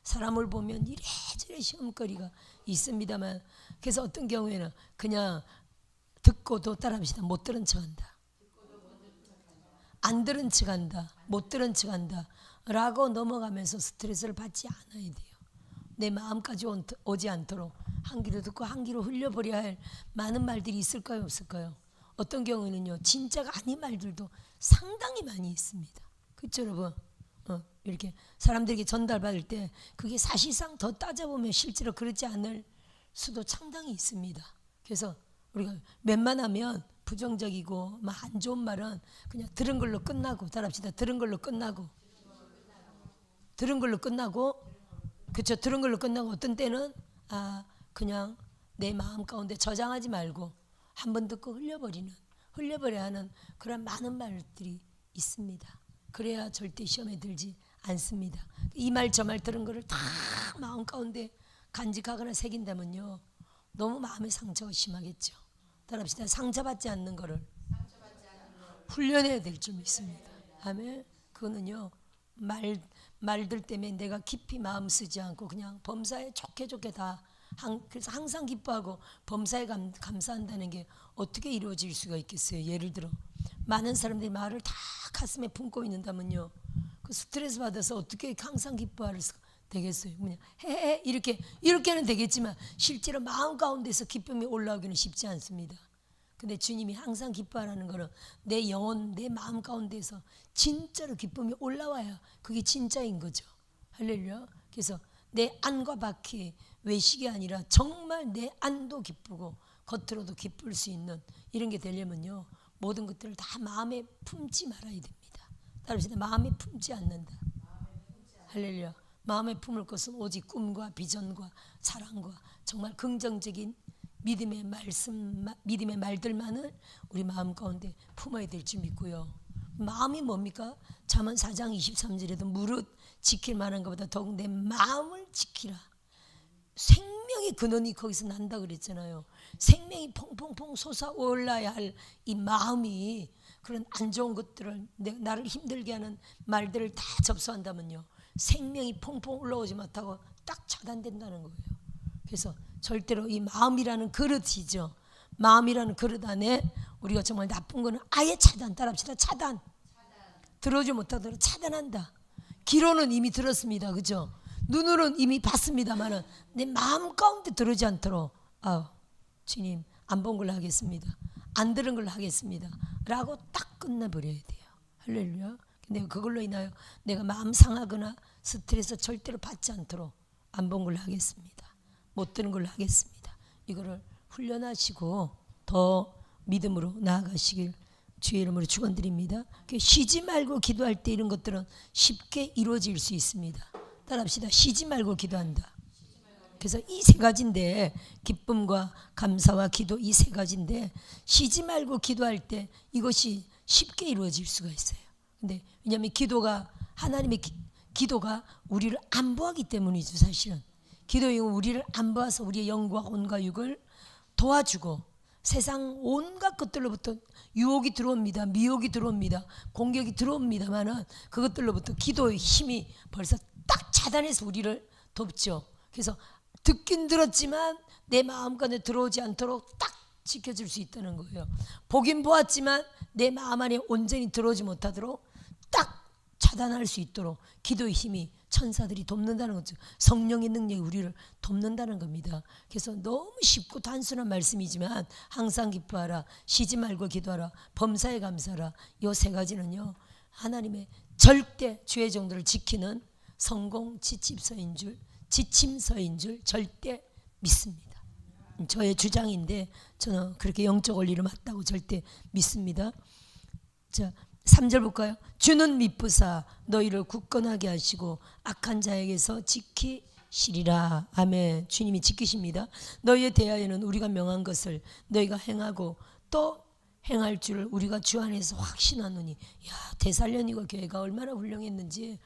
사람을 보면 이래저래 시험거리가 있습니다만, 그래서 어떤 경우에는 그냥 듣고도 따라합시다. 못 들은 척한다. 안 들은 척한다. 못 들은 척한다. 라고 넘어가면서 스트레스를 받지 않아야 돼요. 내 마음까지 오지 않도록 한 귀로 듣고 한 귀로 흘려버려야 할 많은 말들이 있을까요 없을까요? 어떤 경우에는요 진짜가 아닌 말들도 상당히 많이 있습니다. 그렇죠 여러분? 이렇게 사람들에게 전달받을 때 그게 사실상 더 따져보면 실제로 그렇지 않을 수도 상당히 있습니다. 그래서 우리가 웬만하면 부정적이고 막 안 좋은 말은 그냥 들은 걸로 끝나고, 따라합시다. 들은 걸로 끝나고 그렇죠. 들은 걸로 끝나고 어떤 때는 그냥 내 마음 가운데 저장하지 말고 한 번 듣고 흘려버려야 하는 그런 많은 말들이 있습니다. 그래야 절대 시험에 들지 않습니다. 이 말 저 말 들은 거를 다 마음 가운데 간직하거나 새긴다면요 너무 마음의 상처가 심하겠죠. 따라합시다. 상처받지 않는 거를 훈련해야 될 줄 믿습니다. 아멘. 그거는요 말들 때문에 내가 깊이 마음 쓰지 않고 그냥 범사에 좋게 다 그래서 항상 기뻐하고 범사에 감사한다는 게 어떻게 이루어질 수가 있겠어요? 예를 들어 많은 사람들이 말을 다 가슴에 품고 있는다면요, 그 스트레스 받아서 어떻게 항상 기뻐할 수가 되겠어요? 그냥 해 이렇게는 되겠지만 실제로 마음 가운데서 기쁨이 올라오기는 쉽지 않습니다. 근데 주님이 항상 기뻐하라는 거는 내 영혼, 내 마음 가운데서 진짜로 기쁨이 올라와야 그게 진짜인 거죠. 할렐루야. 그래서 내 안과 밖이 외식이 아니라 정말 내 안도 기쁘고 겉으로도 기쁠 수 있는 이런 게 되려면요, 모든 것들을 다 마음에 품지 말아야 됩니다. 따라합시다. 마음에 품지 않는다. 할렐루야. 마음에 품을 것은 오직 꿈과 비전과 사랑과 정말 긍정적인 믿음의 말씀, 믿음의 말들만을 우리 마음 가운데 품어야 될 줄 믿고요. 마음이 뭡니까? 잠언 4장 23절에도 무릇 지킬 만한 것보다 더욱 내 마음을 지키라. 생명의 근원이 거기서 난다 그랬잖아요. 생명이 퐁퐁퐁 솟아올라야 할 이 마음이 그런 안 좋은 것들을, 나를 힘들게 하는 말들을 다 접수한다면요, 생명이 퐁퐁 올라오지 못하고 딱 차단된다는 거예요. 그래서 절대로 이 마음이라는 그릇이죠. 마음이라는 그릇 안에 우리가 정말 나쁜 거는 아예 차단. 따라합시다. 차단. 들어오지 못하도록 차단한다. 귀로는 이미 들었습니다. 그죠? 눈으로는 이미 봤습니다만은 내 마음 가운데 들어오지 않도록 주님 안 본 걸로 하겠습니다. 안 들은 걸로 하겠습니다. 라고 딱 끝내버려야 돼요. 할렐루야. 근데 그걸로 인하여 내가 마음 상하거나 스트레스 절대로 받지 않도록 안 본 걸로 하겠습니다. 못 들은 걸로 하겠습니다. 이거를 훈련하시고 더 믿음으로 나아가시길 주의 이름으로 축원드립니다. 쉬지 말고 기도할 때 이런 것들은 쉽게 이루어질 수 있습니다. 따라합시다. 쉬지 말고 기도한다. 그래서 이 세 가지인데, 기쁨과 감사와 기도, 이 세 가지인데 쉬지 말고 기도할 때 이것이 쉽게 이루어질 수가 있어요. 근데 왜냐하면 기도가 하나님의 기도가 우리를 안보하기 때문이죠. 사실은 기도는 우리를 안보아서 우리의 영과 혼과 육을 도와주고 세상 온갖 것들로부터 유혹이 들어옵니다. 미혹이 들어옵니다. 공격이 들어옵니다만은 그것들로부터 기도의 힘이 벌써 딱 차단해서 우리를 돕죠. 그래서 듣긴 들었지만 내 마음 가운데 들어오지 않도록 딱 지켜줄 수 있다는 거예요. 보긴 보았지만 내 마음 안에 온전히 들어오지 못하도록 딱 차단할 수 있도록 기도의 힘이, 천사들이 돕는다는 거죠. 성령의 능력이 우리를 돕는다는 겁니다. 그래서 너무 쉽고 단순한 말씀이지만 항상 기뻐하라, 쉬지 말고 기도하라, 범사에 감사하라, 이 세 가지는요, 하나님의 절대 주의 정도를 지키는 성공 지침서인 줄 절대 믿습니다. 저의 주장인데 저는 그렇게 영적 원리를 맞다고 절대 믿습니다. 자, 3절 볼까요? 주는 미쁘사 너희를 굳건하게 하시고 악한 자에게서 지키시리라. 아멘. 주님이 지키십니다. 너희에 대하여는 우리가 명한 것을 너희가 행하고 또 행할 줄을 우리가 주 안에서 확신하노니. 야, 데살로니가 교회가 얼마나 훌륭했는지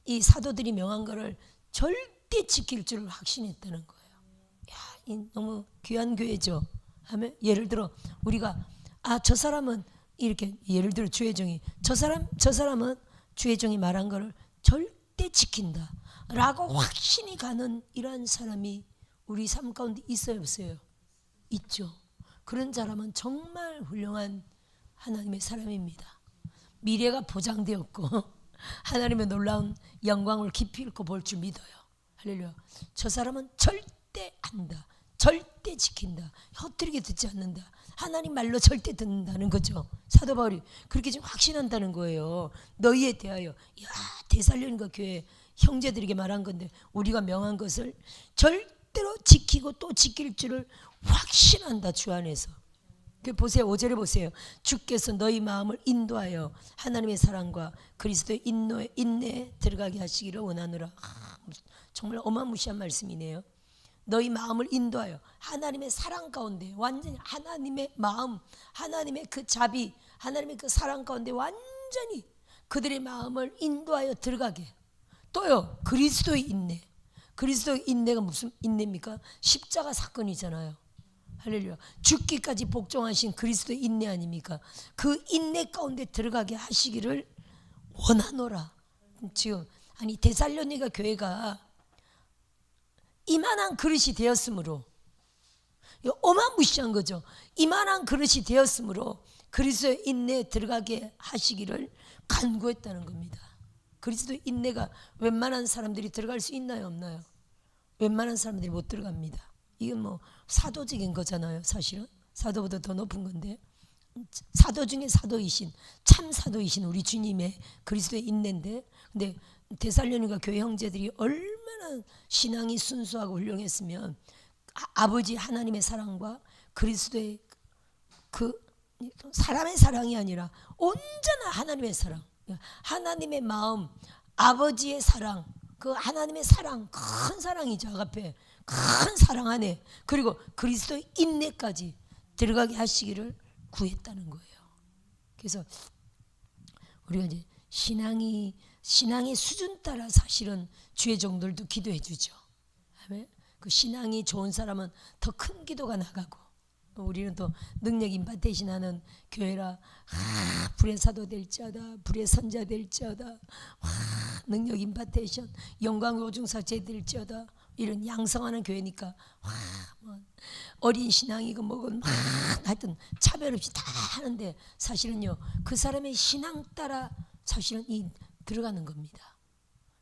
이 사도들이 명한 것을 절대 지킬 줄을 확신했다는 거예요. 야, 이 너무 귀한 교회죠. 아멘. 예를 들어 우리가 저 사람은 이렇게, 예를 들어 주의 종이 저 사람은 주의 종이 말한 거를 절대 지킨다 라고 확신이 가는 이러한 사람이 우리 삶 가운데 있어요, 없어요? 있죠. 그런 사람은 정말 훌륭한 하나님의 사람입니다. 미래가 보장되었고 하나님의 놀라운 영광을 깊이 있고 볼 줄 믿어요. 할렐루야. 저 사람은 절대 안다, 절대 지킨다, 헛되게 듣지 않는다, 하나님 말로 절대 듣는다는 거죠. 사도 바울이 그렇게 지금 확신한다는 거예요. 너희에 대하여. 데살로니가 교회 형제들에게 말한 건데 우리가 명한 것을 절대로 지키고 또 지킬 줄을 확신한다, 주 안에서. 보세요. 5절에 보세요. 주께서 너희 마음을 인도하여 하나님의 사랑과 그리스도의 인내에 들어가게 하시기를 원하노라. 정말 어마무시한 말씀이네요. 너희 마음을 인도하여 하나님의 사랑 가운데, 완전히 하나님의 마음, 하나님의 그 자비, 하나님의 그 사랑 가운데 완전히 그들의 마음을 인도하여 들어가게. 또요, 그리스도의 인내. 그리스도의 인내가 무슨 인내입니까? 십자가 사건이잖아요. 할렐루야. 죽기까지 복종하신 그리스도의 인내 아닙니까? 그 인내 가운데 들어가게 하시기를 원하노라. 지금 아니 데살로니가 교회가 이만한 그릇이 되었으므로, 이거 어마무시한 거죠. 이만한 그릇이 되었으므로 그리스도의 인내에 들어가게 하시기를 간구했다는 겁니다. 그리스도의 인내가 웬만한 사람들이 들어갈 수 있나요, 없나요? 웬만한 사람들이 못 들어갑니다. 이건 뭐 사도적인 거잖아요. 사실은 사도보다 더 높은 건데, 사도 중에 사도이신, 참 사도이신 우리 주님의 그리스도의 인내인데, 근데 데살로니가 교회 형제들이 얼마나 신앙이 순수하고 훌륭했으면 아버지 하나님의 사랑과 그리스도의 그 사람의 사랑이 아니라 온전한 하나님의 사랑, 하나님의 마음, 아버지의 사랑, 그 하나님의 사랑, 큰 사랑이죠. 아가페, 큰 사랑 안에, 그리고 그리스도의 인내까지 들어가게 하시기를 구했다는 거예요. 그래서 우리가 이제 신앙의 수준 따라 사실은 주의 종들도 기도해 주죠. 그 신앙이 좋은 사람은 더 큰 기도가 나가고, 우리는 또 능력 임파테이션하는 교회라 불의 사도 될지어다, 불의 선자 될지어다, 능력 임파테이션, 영광 오중사제 될지어다, 이런 양성하는 교회니까 뭐 어린 신앙이고 뭐건 하여튼 차별 없이 다 하는데, 사실은요 그 사람의 신앙 따라 사실은 이 들어가는 겁니다.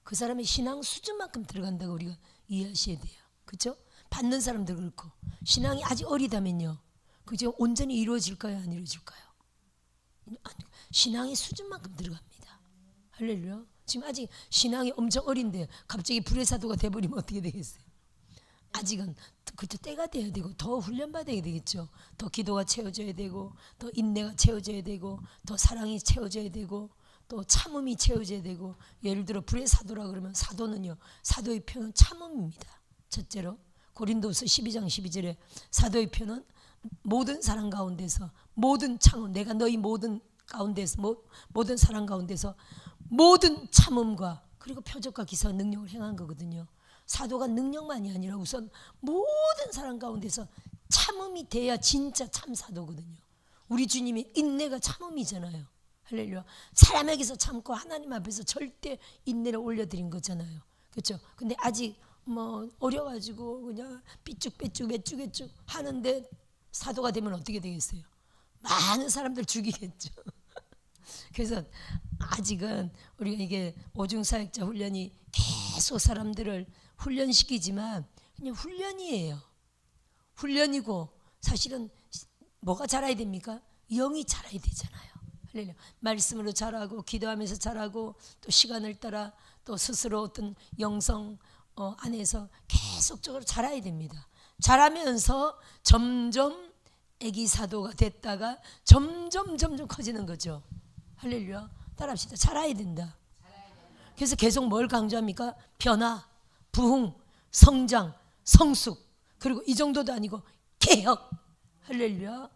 그 사람의 신앙 수준만큼 들어간다고 우리가 이해하셔야 돼요. 그렇죠? 받는 사람들 그렇고, 신앙이 아직 어리다면요 그죠? 온전히 이루어질까요, 안 이루어질까요? 신앙의 수준만큼 들어갑니다. 할렐루야. 지금 아직 신앙이 엄청 어린데 갑자기 불의 사도가 돼버리면 어떻게 되겠어요? 아직은 그때 때가 돼야 되고 더 훈련받아야 되겠죠. 더 기도가 채워져야 되고, 더 인내가 채워져야 되고, 더 사랑이 채워져야 되고, 또 참음이 채워져야 되고. 예를 들어 불의 사도라 그러면, 사도는요 사도의 표는 참음입니다. 첫째로 고린도후서 12장 12절에 사도의 표는 모든 사랑 가운데서, 모든 참음, 내가 너희 모든 가운데서, 모든 사랑 가운데서 모든 참음과 그리고 표적과 기사와 능력을 행한 거거든요. 사도가 능력만이 아니라 우선 모든 사랑 가운데서 참음이 돼야 진짜 참 사도거든요. 우리 주님의 인내가 참음이잖아요. 할렐루야. 사람에게서 참고 하나님 앞에서 절대 인내를 올려드린 거잖아요. 그렇죠? 근데 아직 뭐 어려가지고 그냥 삐쭉빼쭉 매쭉매쭉 하는데 사도가 되면 어떻게 되겠어요? 많은 사람들 죽이겠죠. 그래서 아직은 우리가 이게 오중사역자 훈련이 계속 사람들을 훈련시키지만 그냥 훈련이에요. 훈련이고, 사실은 뭐가 자라야 됩니까? 영이 자라야 되잖아요. 할렐루야. 말씀으로 자라고, 기도하면서 자라고, 또 시간을 따라 또 스스로 어떤 영성 안에서 계속적으로 자라야 됩니다. 자라면서 점점 애기 사도가 됐다가 점점 커지는 거죠. 할렐루야. 따라합시다. 자라야 된다. 그래서 계속 뭘 강조합니까? 변화, 부흥, 성장, 성숙, 그리고 이 정도도 아니고 개혁. 할렐루야.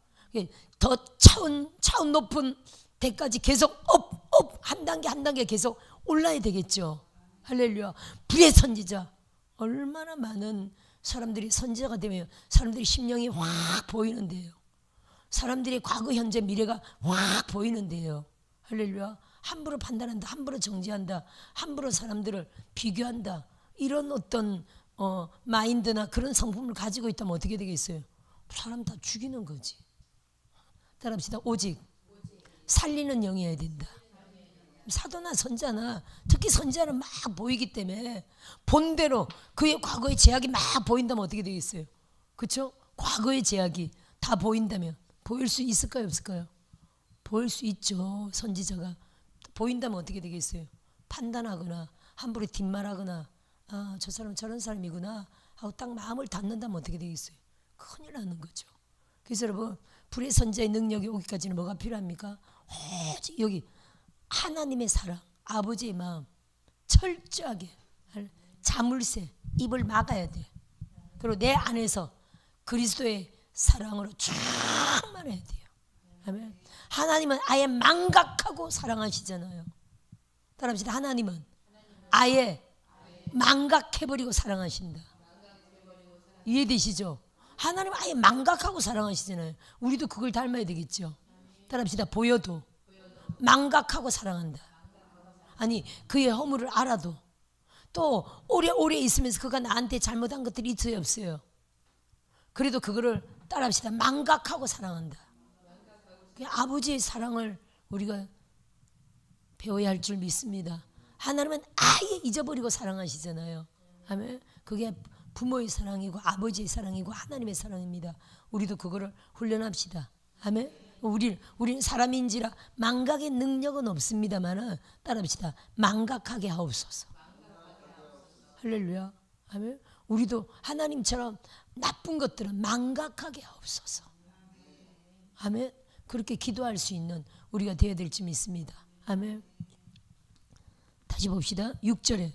더 차원 높은 데까지 계속 업 한 단계 계속 올라야 되겠죠. 할렐루야. 불의 선지자, 얼마나 많은 사람들이 선지자가 되면 사람들이 심령이 확 보이는데요. 사람들의 과거, 현재, 미래가 확 보이는데요. 할렐루야. 함부로 판단한다, 함부로 정지한다, 함부로 사람들을 비교한다, 이런 어떤 마인드나 그런 성품을 가지고 있다면 어떻게 되겠어요? 사람 다 죽이는 거지. 따라합시다. 오직 살리는 영이어야 된다. 사도나 선자나, 특히 선자는 막 보이기 때문에 본대로 그의 과거의 제약이 막 보인다면 어떻게 되겠어요? 그렇죠? 과거의 제약이 다 보인다면 보일 수 있을까요, 없을까요? 보일 수 있죠. 선지자가 보인다면 어떻게 되겠어요? 판단하거나 함부로 뒷말하거나, 아, 저 사람은 저런 사람이구나 하고 딱 마음을 닫는다면 어떻게 되겠어요? 큰일 나는 거죠. 그래서 여러분, 불의 선지자의 능력이 오기까지는 뭐가 필요합니까? 오직 여기 하나님의 사랑, 아버지의 마음, 철저하게 자물쇠, 입을 막아야 돼. 그리고 내 안에서 그리스도의 사랑으로 충만해야 돼요. 아멘. 하나님은 아예 망각하고 사랑하시잖아요. 따라합시다. 하나님은 아예 망각해버리고 사랑하신다. 이해되시죠? 하나님은 아예 망각하고 사랑하시잖아요. 우리도 그걸 닮아야 되겠죠. 따라합시다. 보여도 망각하고 사랑한다. 아니 그의 허물을 알아도 또 오래 있으면서 그가 나한테 잘못한 것들이 있어요 없어요? 그래도 그거를 따라합시다. 망각하고 사랑한다. 아버지의 사랑을 우리가 배워야 할 줄 믿습니다. 하나님은 아예 잊어버리고 사랑하시잖아요. 아멘. 그게 부모의 사랑이고 아버지의 사랑이고 하나님의 사랑입니다. 우리도 그거를 훈련합시다. 아멘. 우리는 사람인지라 망각의 능력은 없습니다만은 따라합시다. 망각하게 하옵소서. 할렐루야. 아멘. 우리도 하나님처럼 나쁜 것들은 망각하게 하옵소서. 아멘. 그렇게 기도할 수 있는 우리가 되어야 될 줄 믿습니다. 아멘. 다시 봅시다. 6절에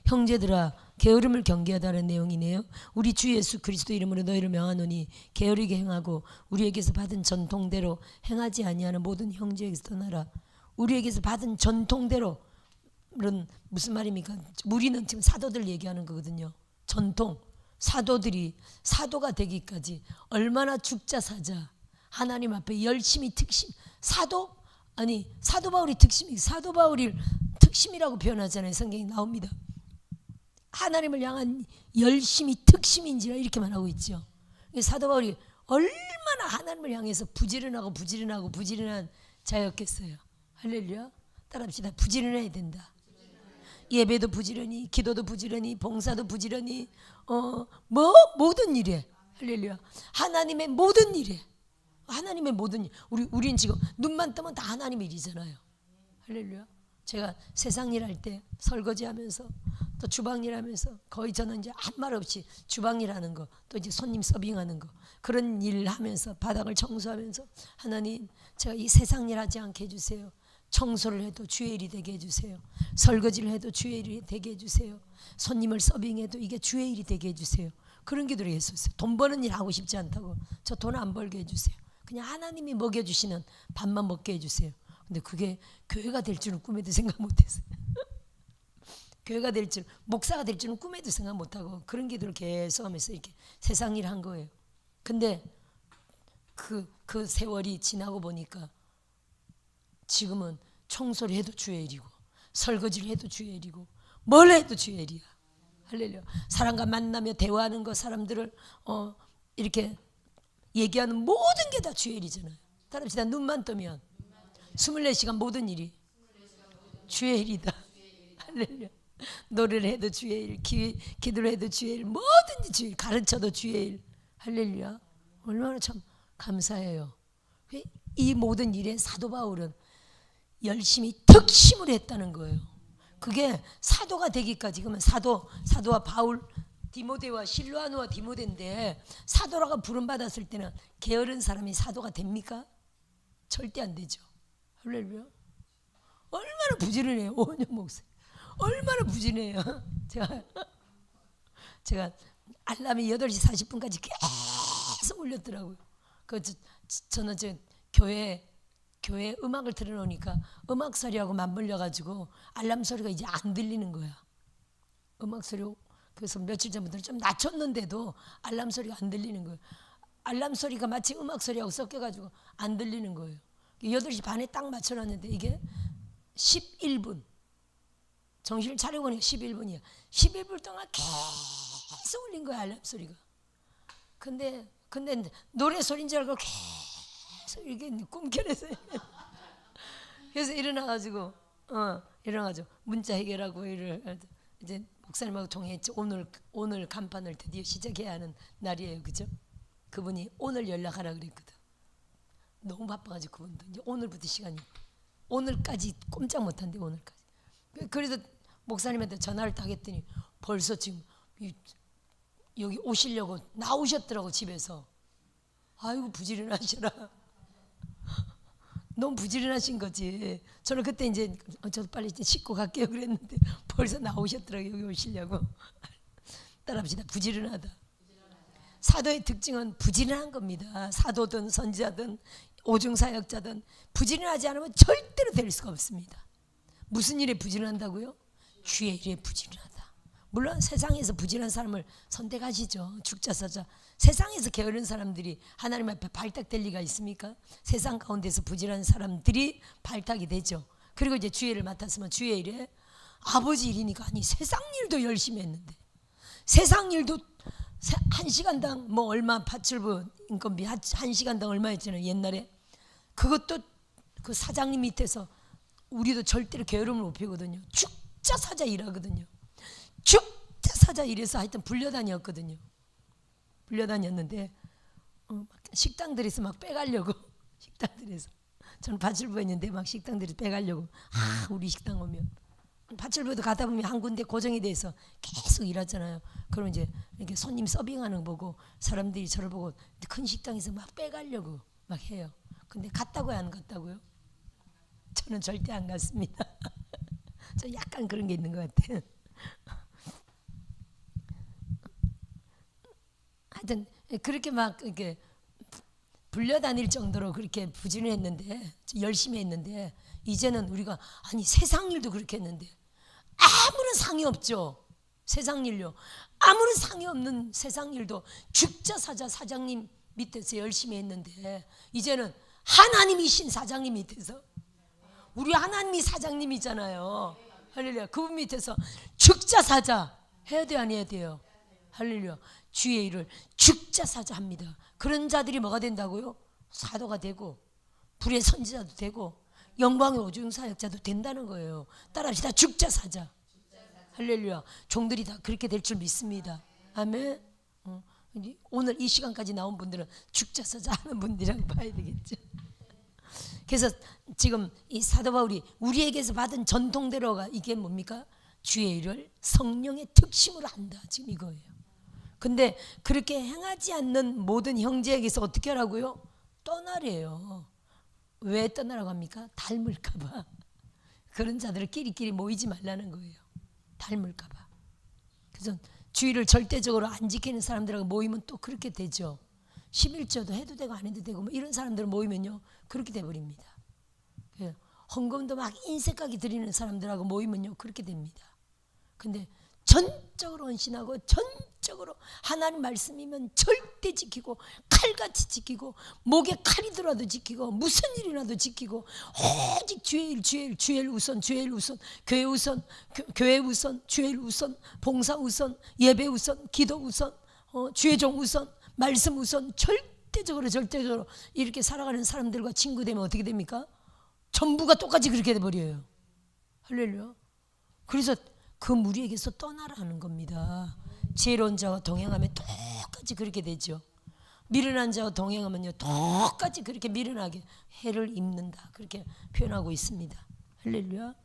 형제들아 게으름을 경계하다는 내용이네요. 우리 주 예수 그리스도 이름으로 너희를 명하노니 게으르게 행하고 우리에게서 받은 전통대로 행하지 아니하는 모든 형제에게서 떠나라. 우리에게서 받은 전통대로는 무슨 말입니까? 우리는 지금 사도들 얘기하는 거거든요. 전통. 사도들이 사도가 되기까지 얼마나 죽자 사자 하나님 앞에 열심히 사도 바울이 사도 바울이 특심이라고 표현하잖아요. 성경에 나옵니다. 하나님을 향한 열심히 특심인지라 이렇게 말하고 있죠. 사도 바울이 얼마나 하나님을 향해서 부지런한 자였겠어요. 할렐루야. 따라합시다. 부지런해야 된다. 예배도 부지런히, 기도도 부지런히, 봉사도 부지런히, 모든 일에 할렐루야. 하나님의 모든 일에 우리는 지금 눈만 뜨면 다 하나님의 일이잖아요. 할렐루야. 제가 세상 일할 때 설거지하면서 또 주방 일하면서 거의 저는 이제 한 말 없이 주방 일하는 거 또 이제 손님 서빙하는 거 그런 일 하면서 바닥을 청소하면서 하나님 제가 이 세상 일 하지 않게 해주세요. 청소를 해도 주의 일이 되게 해주세요. 설거지를 해도 주의 일이 되게 해주세요. 손님을 서빙해도 이게 주의 일이 되게 해주세요. 그런 기도를 했었어요. 돈 버는 일 하고 싶지 않다고. 저 돈 안 벌게 해주세요. 그냥 하나님이 먹여주시는 밥만 먹게 해주세요. 근데 그게 교회가 될 줄은 꿈에도 생각 못했어요. 교회가 될 줄, 목사가 될 줄은 꿈에도 생각 못하고 그런 기도를 계속 하면서 이렇게 세상 일 한 거예요. 근데 그 세월이 지나고 보니까 지금은 청소를 해도 주의 일이고 설거지를 해도 주의 일이고 뭘 해도 주의 일이야. 할렐루야. 사람과 만나며 대화하는 거 사람들을 이렇게 얘기하는 모든 게 다 주의 일이잖아요. 따라합시다. 눈만 뜨면 24시간 모든 일이 주의 일이다. 할렐루야. 노래를 해도 주의 일, 기도를 해도 주의 일, 뭐든지 주의 일, 가르쳐도 주의 일. 할렐루야. 얼마나 참 감사해요. 이 모든 일에 사도 바울은 열심히 특심을 했다는 거예요. 그게 사도가 되기까지. 그러면 사도와 바울, 디모데와 실로아노와 디모데인데 사도라고 부름받았을 때는 게으른 사람이 사도가 됩니까? 절대 안 되죠. 할렐루야. 얼마나 부지런해요. 오은영 목사 얼마나 부지런해요. 제가 알람이 8시 40분까지 계속 울렸더라고요. 저는 교회 음악을 틀어놓으니까 음악 소리하고 맞물려가지고 알람 소리가 이제 안 들리는 거야. 음악 소리. 그래서 며칠 전부터 좀 낮췄는데도 알람 소리가 안 들리는 거예요. 알람 소리가 마치 음악 소리하고 섞여가지고 안 들리는 거예요. 8시 반에 딱 맞춰놨는데 이게 11분. 정신을 차리고 보니까 11분이야. 11분 동안 계속 울린 거야 알람 소리가. 근데 노래 소리인 줄 알고 계속 이렇게 꿈결해서 그래서 일어나가지고 문자 해결하고 이제 목사님하고 통화했죠. 오늘 간판을 드디어 시작해야 하는 날이에요. 그죠? 그분이 오늘 연락하라 그랬거든. 너무 바빠가지고 그분도 이제 오늘부터 시간이 오늘까지 꼼짝 못한대. 오늘까지. 그래서 목사님한테 전화를 딱 했더니 벌써 지금 여기 오시려고 나오셨더라고 집에서. 아이고 부지런하셔라. 너무 부지런하신 거지. 저는 그때 이제 저도 빨리 이제 씻고 갈게요 그랬는데 벌써 나오셨더라고요. 여기 오시려고. 따라합시다. 부지런하다. 사도의 특징은 부지런한 겁니다. 사도든 선지자든 오중사역자든 부지런하지 않으면 절대로 될 수가 없습니다. 무슨 일에 부지런한다고요? 주의 일에 부지런하다. 물론 세상에서 부지런한 사람을 선택하시죠. 죽자사자. 세상에서 게으른 사람들이 하나님 앞에 발탁될 리가 있습니까? 세상 가운데서 부지런한 사람들이 발탁이 되죠. 그리고 이제 주일을 맡았으면 주의 일에 아버지 일이니까 아니 세상 일도 열심히 했는데 세상 일도 1시간당 뭐 얼마 파출부 인건비 1시간당 얼마였잖아요 옛날에. 그것도 그 사장님 밑에서 우리도 절대로 게으름을 못 피거든요. 죽자 사자 일하거든요. 죽자 사자 일해서 하여튼 불려다녔거든요. 불려다녔는데 식당들에서 막 빼가려고 식당들에서 저는 파출부에 있는데 막 식당들에서 빼가려고 우리 식당 오면 파출부도 가다 보면 한 군데 고정이 돼서 계속 일하잖아요. 그럼 이제 이렇게 손님 서빙하는 거 보고 사람들이 저를 보고 큰 식당에서 막 빼가려고 막 해요. 근데 갔다고요 안 갔다고요? 저는 절대 안 갔습니다. 저 약간 그런 게 있는 것 같아요. 하여튼 그렇게 막 이렇게 불려다닐 정도로 그렇게 부지런했는데 열심히 했는데 이제는 우리가 아니 세상 일도 그렇게 했는데 아무런 상이 없죠. 세상 일요. 아무런 상이 없는 세상 일도 죽자 사자 사장님 밑에서 열심히 했는데 이제는 하나님이신 사장님 밑에서 우리 하나님이 사장님이잖아요. 할렐루야. 그분 밑에서 죽자 사자 해야 돼요 안 해야 돼요? 할렐루야. 주의 일을 죽자 사자 합니다. 그런 자들이 뭐가 된다고요? 사도가 되고 불의 선지자도 되고 영광의 오중사역자도 된다는 거예요. 따라합시다. 죽자 사자. 할렐루야. 종들이 다 그렇게 될 줄 믿습니다. 아멘. 오늘 이 시간까지 나온 분들은 죽자 사자 하는 분들이라고 봐야 되겠죠. 그래서 지금 이 사도 바울이 우리에게서 받은 전통대로가 이게 뭡니까? 주의 일을 성령의 특심으로 한다. 지금 이거예요. 근데 그렇게 행하지 않는 모든 형제에게서 어떻게 하라고요? 떠나래요. 왜 떠나라고 합니까? 닮을까 봐. 그런 자들을 끼리끼리 모이지 말라는 거예요. 닮을까 봐. 그래서 주의를 절대적으로 안 지키는 사람들하고 모이면 또 그렇게 되죠. 11조도 해도 되고 안 해도 되고 뭐 이런 사람들 모이면요 그렇게 돼버립니다. 헌금도 막 인색하게 드리는 사람들하고 모이면요 그렇게 됩니다. 근데 전적으로 헌신하고 전적으로 하나님 말씀이면 절대 지키고 칼같이 지키고 목에 칼이 들어도 지키고 무슨 일이 나도 지키고 오직 주의 일 주의 일 우선 주의 일 우선 교회 우선 교회 우선 주의 일 우선 봉사 우선 예배 우선 기도 우선 주의 종 우선 말씀 우선 절대적으로 이렇게 살아가는 사람들과 친구 되면 어떻게 됩니까? 전부가 똑같이 그렇게 돼버려요. 할렐루야. 그래서 그 무리에게서 떠나라는 겁니다. 지혜로운 자와 동행하면 똑같이 그렇게 되죠. 미련한 자와 동행하면요 똑같이 그렇게 미련하게 해를 입는다. 그렇게 표현하고 있습니다. 할렐루야.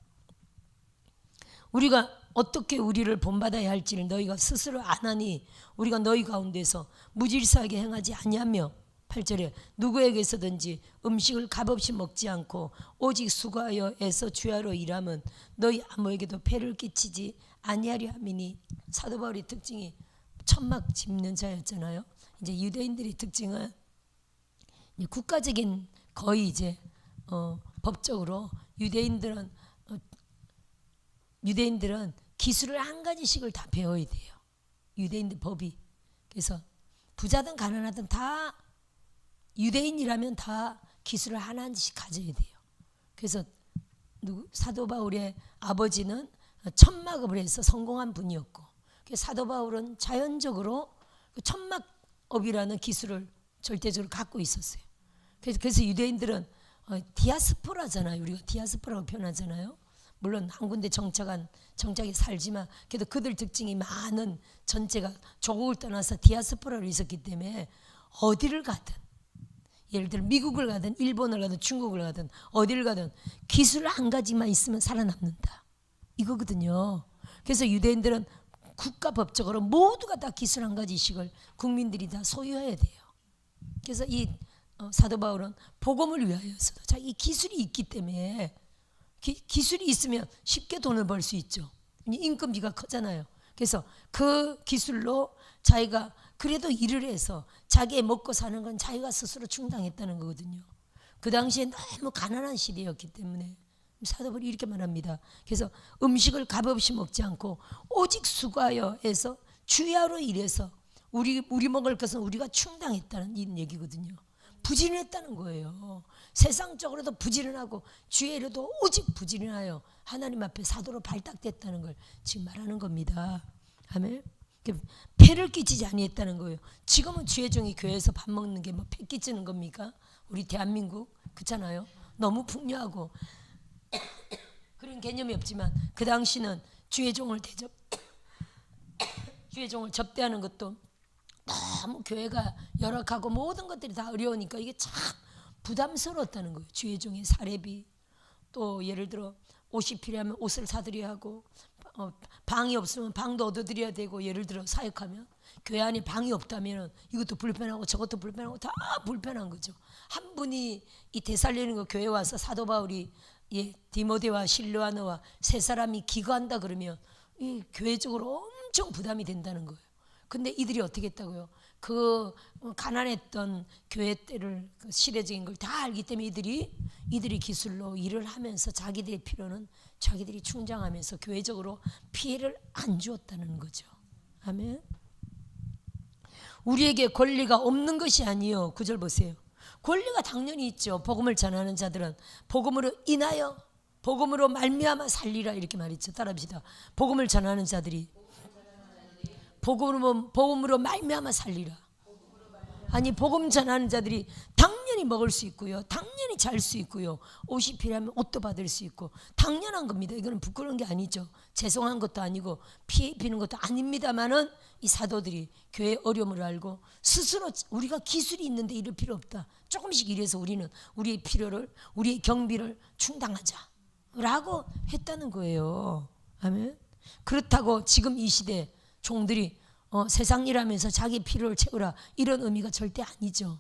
우리가 어떻게 우리를 본받아야 할지를 너희가 스스로 아나니 우리가 너희 가운데서 무질서하게 행하지 아니하며 8절에 누구에게서든지 음식을 값없이 먹지 않고 오직 수고하여 애써 주야로 일하면 너희 아무에게도 폐를 끼치지 아니하려 함이니. 사도 바울의 특징이 천막 짚는 자였잖아요. 이제 유대인들의 특징은 국가적인 거의 이제 법적으로 유대인들은 기술을 한 가지씩을 다 배워야 돼요. 유대인들 법이. 그래서 부자든 가난하든 다 유대인이라면 다 기술을 하나씩 가져야 돼요. 그래서 사도 바울의 아버지는 천막업을 해서 성공한 분이었고 사도 바울은 자연적으로 천막업이라는 기술을 절대적으로 갖고 있었어요. 그래서 유대인들은 디아스포라잖아요. 우리가 디아스포라고 표현하잖아요. 물론 한 군데 정착에 살지만 그래도 그들 특징이 많은 전체가 조국을 떠나서 디아스포라로 있었기 때문에 어디를 가든 예를 들어 미국을 가든 일본을 가든 중국을 가든 어디를 가든 기술 한 가지만 있으면 살아남는다. 이거거든요. 그래서 유대인들은 국가법적으로 모두가 다 기술 한 가지씩을 국민들이 다 소유해야 돼요. 그래서 이 사도 바울은 복음을 위하여서도 자기 기술이 있기 때문에 기술이 있으면 쉽게 돈을 벌 수 있죠. 인건비가 크잖아요. 그래서 그 기술로 자기가 그래도 일을 해서 자기의 먹고 사는 건 자기가 스스로 충당했다는 거거든요. 그 당시에 너무 가난한 시대였기 때문에 사도 바울이 이렇게 말합니다. 그래서 음식을 값없이 먹지 않고 오직 수고하여 해서 주야로 일해서 우리 먹을 것은 우리가 충당했다는 이 얘기거든요. 부지런했다는 거예요. 세상적으로도 부지런하고 주의 일에도 오직 부지런하여 하나님 앞에 사도로 발탁됐다는 걸 지금 말하는 겁니다. 아멘. 폐를 끼치지 아니했다는 거예요. 지금은 주의 종이 교회에서 밥 먹는 게 뭐 폐 끼치는 겁니까? 우리 대한민국 그렇잖아요. 너무 풍요하고 그런 개념이 없지만 그 당시는 주의 종을 접대하는 것도 너무 교회가 열악하고 모든 것들이 다 어려우니까 이게 참 부담스러웠다는 거예요. 주의 종의 사례비, 또 예를 들어 옷이 필요하면 옷을 사드려야 하고, 방이 없으면 방도 얻어드려야 되고, 예를 들어 사역하면 교회 안에 방이 없다면 이것도 불편하고 저것도 불편하고 다 불편한 거죠. 한 분이 이 데살로니가 교회 와서 사도 바울이 디모데와 실로아너와 세 사람이 기거한다 그러면 이 교회적으로 엄청 부담이 된다는 거예요. 근데 이들이 어떻게 했다고요? 그 가난했던 교회 때를 그 시대적인 걸 다 알기 때문에 이들이 기술로 일을 하면서 자기들의 필요는 자기들이 충당하면서 교회적으로 피해를 안 주었다는 거죠. 아멘. 우리에게 권리가 없는 것이 아니요. 9절 보세요. 권리가 당연히 있죠. 복음을 전하는 자들은 복음으로 인하여 복음으로 말미암아 살리라 이렇게 말했죠. 따라합시다. 복음을 전하는 자들이 복음으로 말미암아 살리라. 아니 복음 전하는 자들이 당연히 먹을 수 있고요, 당연히 잘 수 있고요, 옷이 필요하면 옷도 받을 수 있고 당연한 겁니다. 이거는 부끄러운 게 아니죠. 죄송한 것도 아니고 피해 입히는 것도 아닙니다만은 이 사도들이 교회의 어려움을 알고 스스로 우리가 기술이 있는데 이럴 필요 없다, 조금씩 일해서 우리는 우리의 필요를, 우리의 경비를 충당하자라고 했다는 거예요. 아멘. 그렇다고 지금 이 시대 종들이 세상 일하면서 자기 필요를 채우라 이런 의미가 절대 아니죠.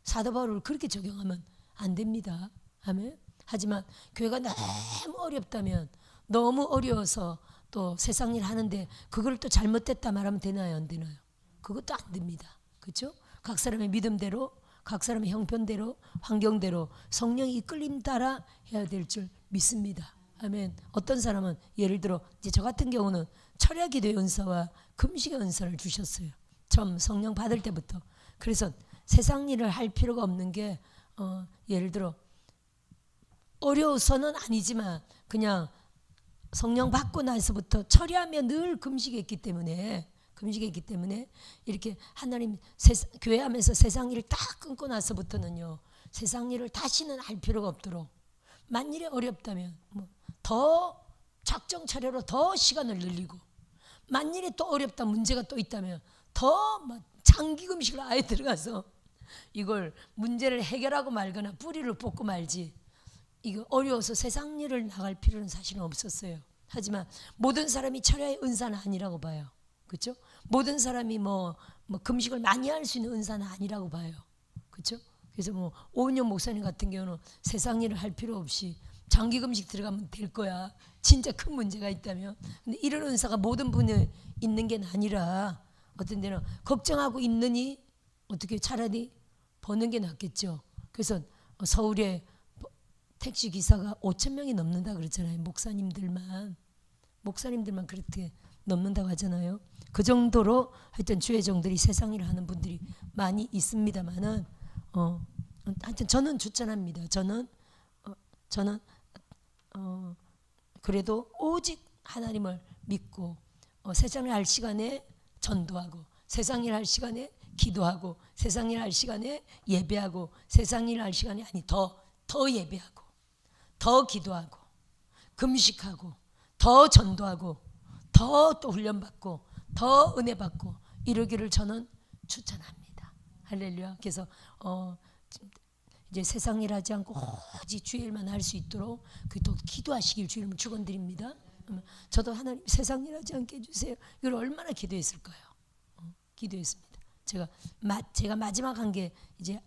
사도 바울을 그렇게 적용하면 안 됩니다. 아멘. 하지만 교회가 너무 어렵다면, 너무 어려워서 또 세상 일 하는데 그걸 또 잘못됐다 말하면 되나요, 안 되나요? 그것도 안 됩니다. 그렇죠? 각 사람의 믿음대로, 각 사람의 형편대로, 환경대로 성령이 이끌림 따라 해야 될 줄 믿습니다. 아멘. 어떤 사람은 예를 들어 이제 저 같은 경우는 철야 기도의 은사와 금식의 은사를 주셨어요. 처음 성령 받을 때부터. 그래서 세상 일을 할 필요가 없는 게 예를 들어 어려워서는 아니지만 그냥 성령 받고 나서부터 철야하며 늘 금식했기 때문에 이렇게 하나님 교회 하면서 세상 일을 딱 끊고 나서부터는요, 세상 일을 다시는 할 필요가 없도록, 만일에 어렵다면 더 작정 차려로 더 시간을 늘리고, 만일에 또 어렵다 문제가 또 있다면 더 장기 금식을 아예 들어가서 이걸 문제를 해결하고 말거나 뿌리를 뽑고 말지, 이거 어려워서 세상 일을 나갈 필요는 사실은 없었어요. 하지만 모든 사람이 철야의 은사는 아니라고 봐요. 그렇죠? 모든 사람이 뭐 금식을 많이 할 수 있는 은사는 아니라고 봐요. 그렇죠? 그래서 오은영 목사님 같은 경우는 세상 일을 할 필요 없이 장기 금식 들어가면 될 거야, 진짜 큰 문제가 있다면. 근데 이런 은사가 모든 분에 있는 게 아니라 어떤 데는 걱정하고 있느니 어떻게 차라리 버는 게 낫겠죠. 그래서 서울에 택시 기사가 5,000명이 넘는다 그랬잖아요. 목사님들만 그렇게 넘는다고 하잖아요. 그 정도로 하여튼 주의 종들이 세상 일을 하는 분들이 많이 있습니다만은 하여튼 저는 추천합니다. 저는 그래도 오직 하나님을 믿고 세상을 할 시간에 전도하고, 세상 일 할 시간에 기도하고, 세상 일 할 시간에 예배하고, 세상 일 할 시간에 더 예배하고, 더 기도하고, 금식하고, 더 전도하고, 더 또 훈련받고, 더 은혜 받고 이러기를 저는 추천합니다. 할렐루야. 그래서 이제 세상 일 하지 않고 오직 주의 일만 할 수 있도록 또 기도하시길 주님을 축원드립니다. 저도 하나님 세상 일 하지 않게 해주세요. 이걸 얼마나 기도했을까요? 기도했습니다. 제가 마지막 한 게 이제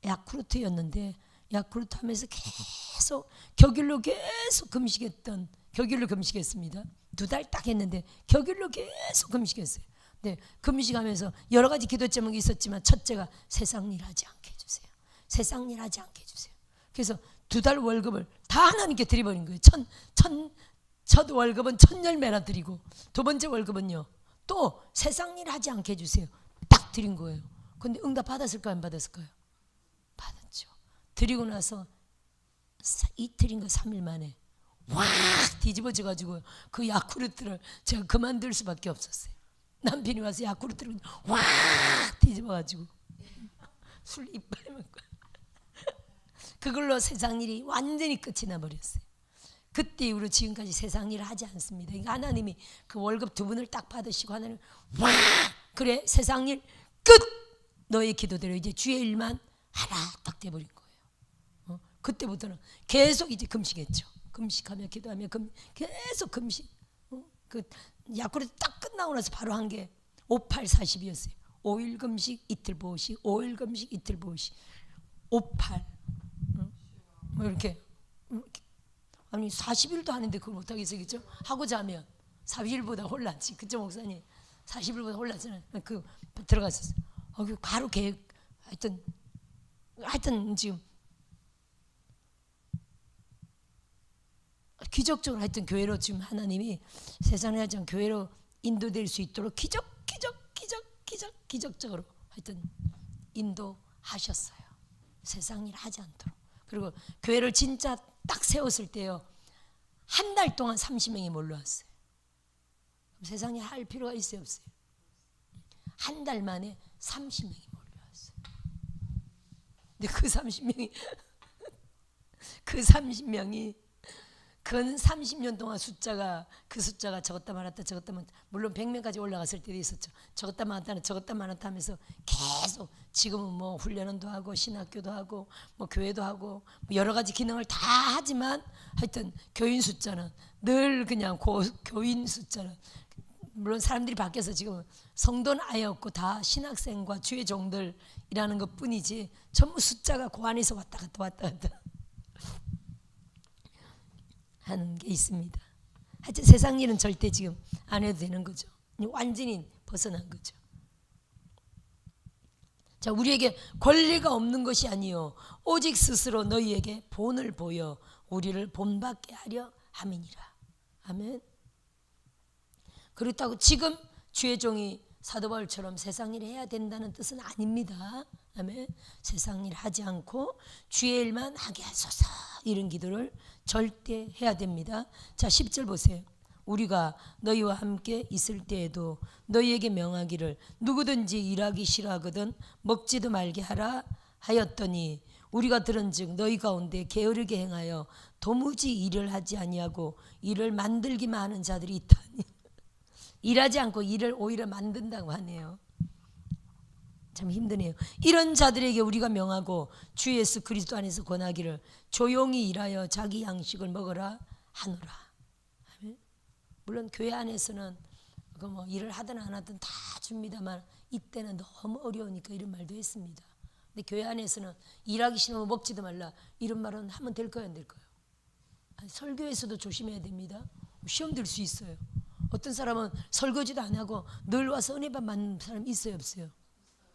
야쿠르트였는데, 야쿠르트 하면서 계속 격일로 계속 금식했습니다. 2달 딱 했는데 격일로 계속 금식했어요. 네, 금식하면서 여러 가지 기도 제목이 있었지만 첫째가 세상 일 하지 않게 해주세요. 세상 일 하지 않게 해주세요. 그래서 2달 월급을 다 하나님께 드려버린 거예요. 첫 월급은 1,000열매나 드리고, 두 번째 월급은요 또 세상 일 하지 않게 해주세요 딱 드린 거예요. 근데 응답 받았을까요, 안 받았을까요? 드리고 나서 이틀인가 3일 만에 확 뒤집어져 가지고 그 야쿠르트를 제가 그만둘 수밖에 없었어요. 남편이 와서 야쿠르트를 확 뒤집어 가지고 술 이빨 먹고 그걸로 세상 일이 완전히 끝이 나버렸어요. 그때 이후로 지금까지 세상 일을 하지 않습니다. 그러니까 하나님이 그 월급 2분을 딱 받으시고 하나님 와 그래 세상 일 끝! 너의 기도대로 이제 주의 일만 하나 딱 돼버린 거예요. 그때부터는 계속 이제 금식했죠. 금식하며 기도하며 계속 금식. 그 야쿠르트 딱 끝나고 나서 바로 한 게 5840이었어요. 5일 금식 이틀 보식, 5일 금식 이틀 보식, 58 뭐 이렇게 아니 40일도 하는데 그걸 못하겠어요, 그죠? 하고자 하면 40일보다 혼란치, 그죠 목사님? 40일보다 혼란치는 그 들어갔었어요. 그 바로 계획 하여튼 지금 기적적으로 하여튼 교회로 지금 하나님이 세상에 하지 않은 교회로 인도될 수 있도록 기적적으로 하여튼 인도하셨어요. 세상 일 하지 않도록. 그리고 교회를 진짜 딱 세웠을 때요. 한 달 동안 30명이 몰려왔어요. 세상에 할 필요가 있어요, 없어요? 한 달 만에 30명이 몰려왔어요. 근데 그 30명이 근 30년 동안 그 숫자가 적었다 말았다 물론 100명까지 올라갔을 때도 있었죠. 적었다 말았다 하면서 계속 지금은 뭐 훈련원도 하고 신학교도 하고 뭐 교회도 하고 뭐 여러 가지 기능을 다 하지만 하여튼 교인 숫자는 늘 그냥 교인 숫자는 물론 사람들이 바뀌어서 지금 성도는 아예 없고 다 신학생과 주의 종들이라는 것 뿐이지 전부 숫자가 그 안에서 왔다 갔다 하는 게 있습니다. 하여튼 세상 일은 절대 지금 안 해도 되는 거죠. 완전히 벗어난 거죠. 자, 우리에게 권리가 없는 것이 아니요 오직 스스로 너희에게 본을 보여 우리를 본받게 하려 함이니라. 아멘. 그렇다고 지금 주의 종이 사도 바울처럼 세상 일을 해야 된다는 뜻은 아닙니다. 아멘. 세상 일 하지 않고 주의 일만 하게 하소서 이런 기도를 절대 해야 됩니다. 자 10절 보세요. 우리가 너희와 함께 있을 때에도 너희에게 명하기를 누구든지 일하기 싫어하거든 먹지도 말게 하라 하였더니 우리가 들은즉 너희 가운데 게으르게 행하여 도무지 일을 하지 아니하고 일을 만들기만 하는 자들이 있다니. 일하지 않고 일을 오히려 만든다고 하네요. 참 힘드네요. 이런 자들에게 우리가 명하고 주 예수 그리스도 안에서 권하기를 조용히 일하여 자기 양식을 먹으라 하노라. 물론 교회 안에서는 그 뭐 일을 하든 안 하든 다 줍니다만 이때는 너무 어려우니까 이런 말도 했습니다. 근데 교회 안에서는 일하기 싫으면 먹지도 말라 이런 말은 하면 될까요, 안 될까요? 아니, 설교에서도 조심해야 됩니다. 시험 들 수 있어요. 어떤 사람은 설거지도 안 하고 늘 와서 은혜만 받는 사람 있어요, 없어요?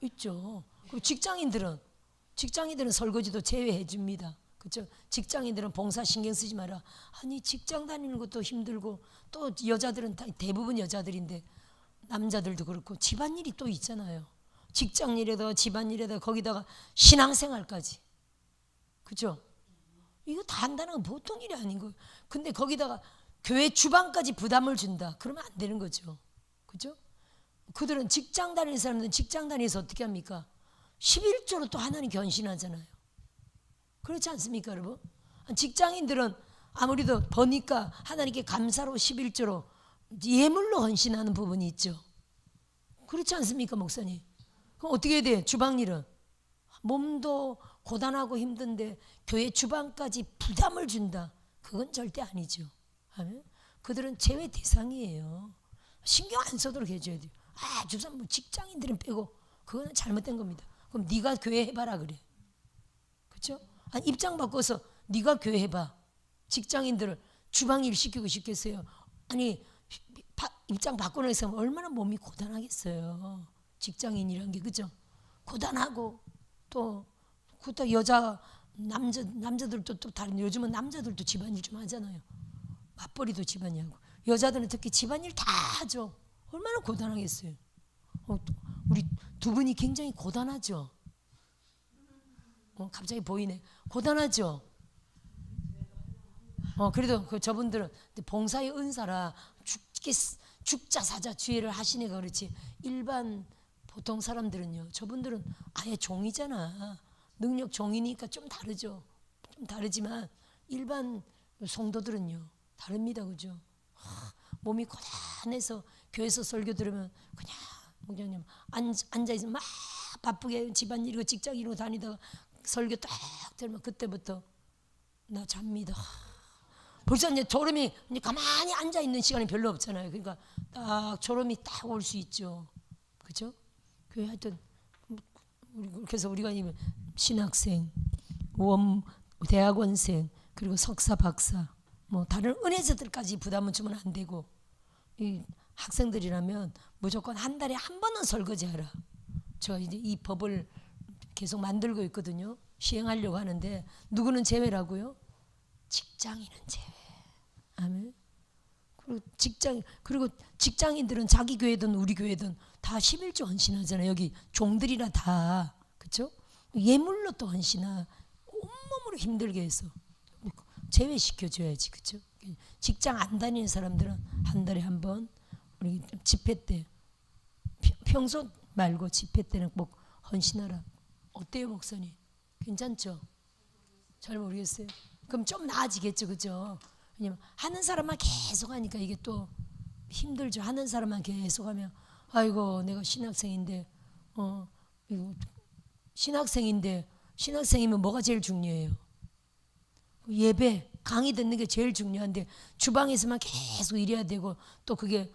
있죠. 그리고 직장인들은 설거지도 제외해 줍니다. 그렇죠? 직장인들은 봉사 신경 쓰지 마라. 아니 직장 다니는 것도 힘들고 또 여자들은 대부분 여자들인데 남자들도 그렇고 집안일이 또 있잖아요. 직장일에다가 집안일에다가 거기다가 신앙생활까지. 그렇죠? 이거 다 한다는 건 보통 일이 아닌 거예요. 근데 거기다가 교회 주방까지 부담을 준다. 그러면 안 되는 거죠. 그렇죠? 그들은 직장 다니는 사람들은 직장 다니면서 어떻게 합니까? 11조로 또 하나님 견신하잖아요. 그렇지 않습니까, 여러분? 직장인들은 아무래도 버니까 하나님께 감사로 11조로 예물로 헌신하는 부분이 있죠. 그렇지 않습니까, 목사님? 그럼 어떻게 해야 돼? 주방일은 몸도 고단하고 힘든데 교회 주방까지 부담을 준다. 그건 절대 아니죠. 아멘. 그들은 제외 대상이에요. 신경 안 써도록 해줘야 돼요. 주상 뭐 직장인들은 빼고 그거는 잘못된 겁니다. 그럼 네가 교회 해봐라 그래. 그렇죠? 아니, 입장 바꿔서 네가 교회 해봐. 직장인들을 주방일 시키고 싶겠어요? 아니 입장 바꿔내서 얼마나 몸이 고단하겠어요. 직장인이란 게 그죠? 고단하고 또 남자들도 또 다른 요즘은 남자들도 집안일 좀 하잖아요. 맞벌이도 집안일하고 여자들은 특히 집안일 다 하죠. 얼마나 고단하겠어요. 우리 두 분이 굉장히 고단하죠. 갑자기 보이네. 고단하죠. 그래도 그 저분들은 봉사의 은사라 죽자 사자 주의를 하시니까 그렇지. 일반 보통 사람들은요. 저분들은 아예 종이잖아. 능력 종이니까 좀 다르죠. 좀 다르지만 일반 성도들은요. 다릅니다. 그죠? 몸이 고단해서 교회에서 설교 들으면 그냥 목사님 앉아있으면 막 바쁘게 집안일이고 직장일이고 다니다가 설교 딱 들으면 그때부터 나 잡니다. 벌써 이제 졸음이 이제 가만히 앉아 있는 시간이 별로 없잖아요. 그러니까 딱 졸음이 딱 올 수 있죠. 그죠? 그 하여튼 그래서 우리가 신학생, 대학원생, 그리고 석사, 박사, 뭐 다른 은혜자들까지 부담은 주면 안 되고 이 학생들이라면 무조건 한 달에 한 번은 설거지하라. 제가 이제 이 법을 계속 만들고 있거든요. 시행하려고 하는데 누구는 제외라고요? 직장인은 제외. 아멘. 그리고 직장인들은 자기 교회든 우리 교회든 다 11조 헌신하잖아요. 여기 종들이라 다 그렇죠? 예물로 또 헌신하 온몸으로 힘들게 해서 제외시켜줘야지 그렇죠? 직장 안 다니는 사람들은 한 달에 한 번 우리 집회 때 평소 말고 집회 때는 꼭 헌신하라. 어때요 목사님? 괜찮죠? 잘 모르겠어요. 그럼 좀 나아지겠죠, 그죠? 왜냐면 하는 사람만 계속 하니까 이게 또 힘들죠. 하는 사람만 계속 하면 아이고 내가 신학생인데 이거 신학생이면 뭐가 제일 중요해요? 예배, 강의 듣는 게 제일 중요한데 주방에서만 계속 일해야 되고 또 그게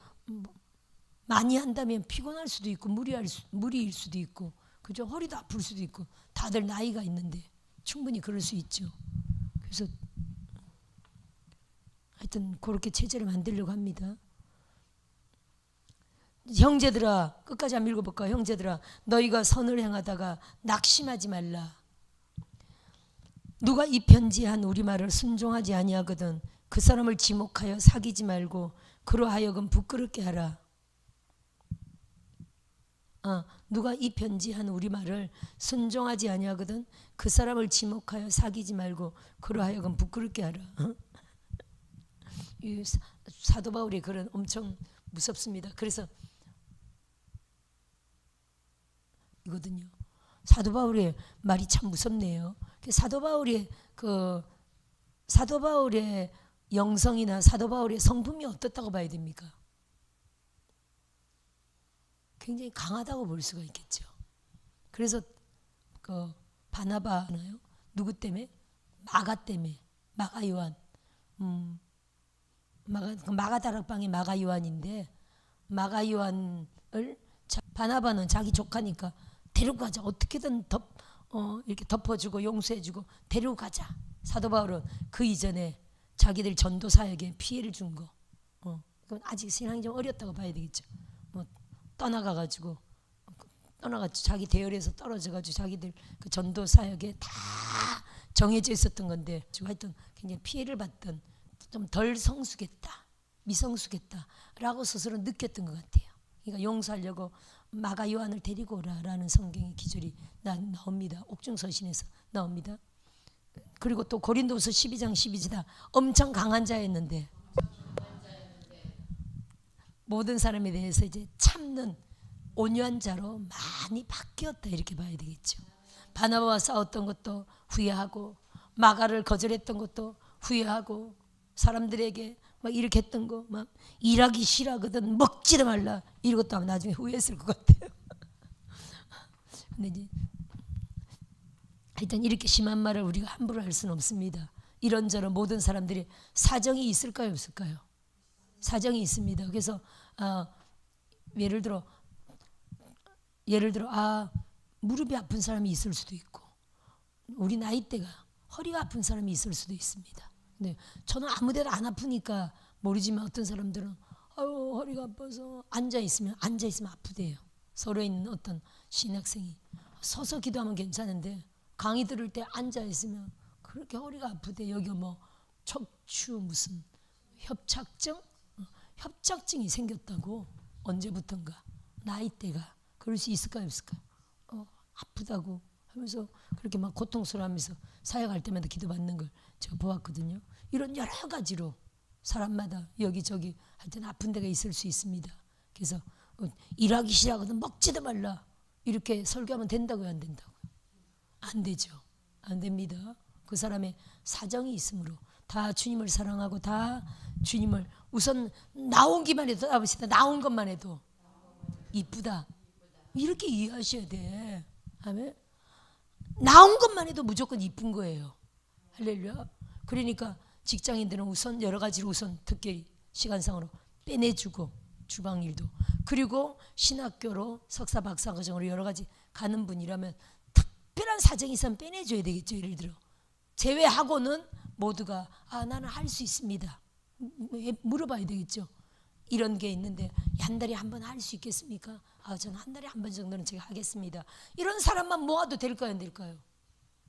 많이 한다면 피곤할 수도 있고 무리일 수도 있고 그죠? 허리도 아플 수도 있고 다들 나이가 있는데 충분히 그럴 수 있죠. 그래서 하여튼 그렇게 체제를 만들려고 합니다. 형제들아 끝까지 한번 읽어볼까요? 형제들아 너희가 선을 행하다가 낙심하지 말라. 누가 이 편지한 우리 말을 순종하지 아니하거든 그 사람을 지목하여 사귀지 말고 그로 하여금 부끄럽게 하라. 누가 이 편지한 우리 말을 순종하지 아니하거든 그 사람을 지목하여 사귀지 말고 그로 하여금 부끄럽게 하라. 이 사도 바울의 글은 엄청 무섭습니다. 그래서 이거든요. 사도 바울의 말이 참 무섭네요. 사도 바울의 영성이나 사도 바울의 성품이 어떻다고 봐야 됩니까? 굉장히 강하다고 볼 수가 있겠죠. 그래서 그 바나바나요? 누구 때문에? 마가 때문에. 마가 요한. 마가 다락방이 마가 요한인데 마가 요한을 바나바는 자기 조카니까 데리고 가자. 어떻게든 이렇게 덮어주고 용서해주고 데리고 가자. 사도 바울은 그 이전에 자기들 전도 사역에 피해를 준 거. 그건 아직 신앙이 좀 어렸다고 봐야 되겠죠. 떠나가지고 자기 대열에서 떨어져가지고 자기들 그 전도 사역에 다 정해져 있었던 건데 하여튼 굉장히 피해를 받던 좀 덜 성숙했다, 미성숙했다라고 스스로 느꼈던 것 같아요. 그러니까 용서하려고 마가 요한을 데리고 오라라는 성경의 기절이 나옵니다. 옥중서신에서 나옵니다. 그리고 또 고린도후서 12장 12절다 엄청 강한 자였는데 모든 사람에 대해서 이제 참는 온유한 자로 많이 바뀌었다 이렇게 봐야 되겠죠. 바나바와 싸웠던 것도 후회하고 마가를 거절했던 것도 후회하고 사람들에게 막 이렇게 했던 거 막 일하기 싫어하거든 먹지도 말라 이것도 아마 나중에 후회했을 것 같아요. 근데 이제 하여튼 이렇게 심한 말을 우리가 함부로 할 수는 없습니다. 이런저런 모든 사람들이 사정이 있을까요 없을까요? 사정이 있습니다. 그래서 예를 들어 무릎이 아픈 사람이 있을 수도 있고 우리 나이대가 허리가 아픈 사람이 있을 수도 있습니다. 근데 저는 아무데도 안 아프니까 모르지만 어떤 사람들은 허리가 아파서 앉아있으면 아프대요. 서로 있는 어떤 신학생이 서서 기도하면 괜찮은데 강의 들을 때 앉아있으면 그렇게 허리가 아프대. 여기 뭐 척추 무슨 협착증이 생겼다고 언제부턴가 나이대가 그럴 수 있을까요 없을까요? 아프다고 하면서 그렇게 막 고통스러워하면서 사역할 때마다 기도받는 걸 제가 보았거든요. 이런 여러 가지로 사람마다 여기저기 하여튼 아픈 데가 있을 수 있습니다. 그래서 일하기 싫어하거든 먹지도 말라 이렇게 설교하면 된다고요, 안 된다고요? 안 되죠. 안 됩니다. 그 사람의 사정이 있으므로 다 주님을 사랑하고 다 주님을 우선 나오기만 해도 아버지다 나온 것만 해도 이쁘다 이렇게 이해하셔야 돼. 아멘. 나온 것만 해도 무조건 이쁜 거예요. 할렐루야. 그러니까 직장인들은 우선 여러 가지로 우선 특별히 시간상으로 빼내주고 주방 일도 그리고 신학교로 석사 박사 과정으로 여러 가지 가는 분이라면 특별한 사정이 있으면 빼내줘야 되겠죠. 예를 들어 제외하고는 모두가 나는 할 수 있습니다. 물어봐야 되겠죠. 이런 게 있는데 한 달에 한 번 할 수 있겠습니까? 저는 한 달에 한 번 정도는 제가 하겠습니다. 이런 사람만 모아도 될까요, 안 될까요?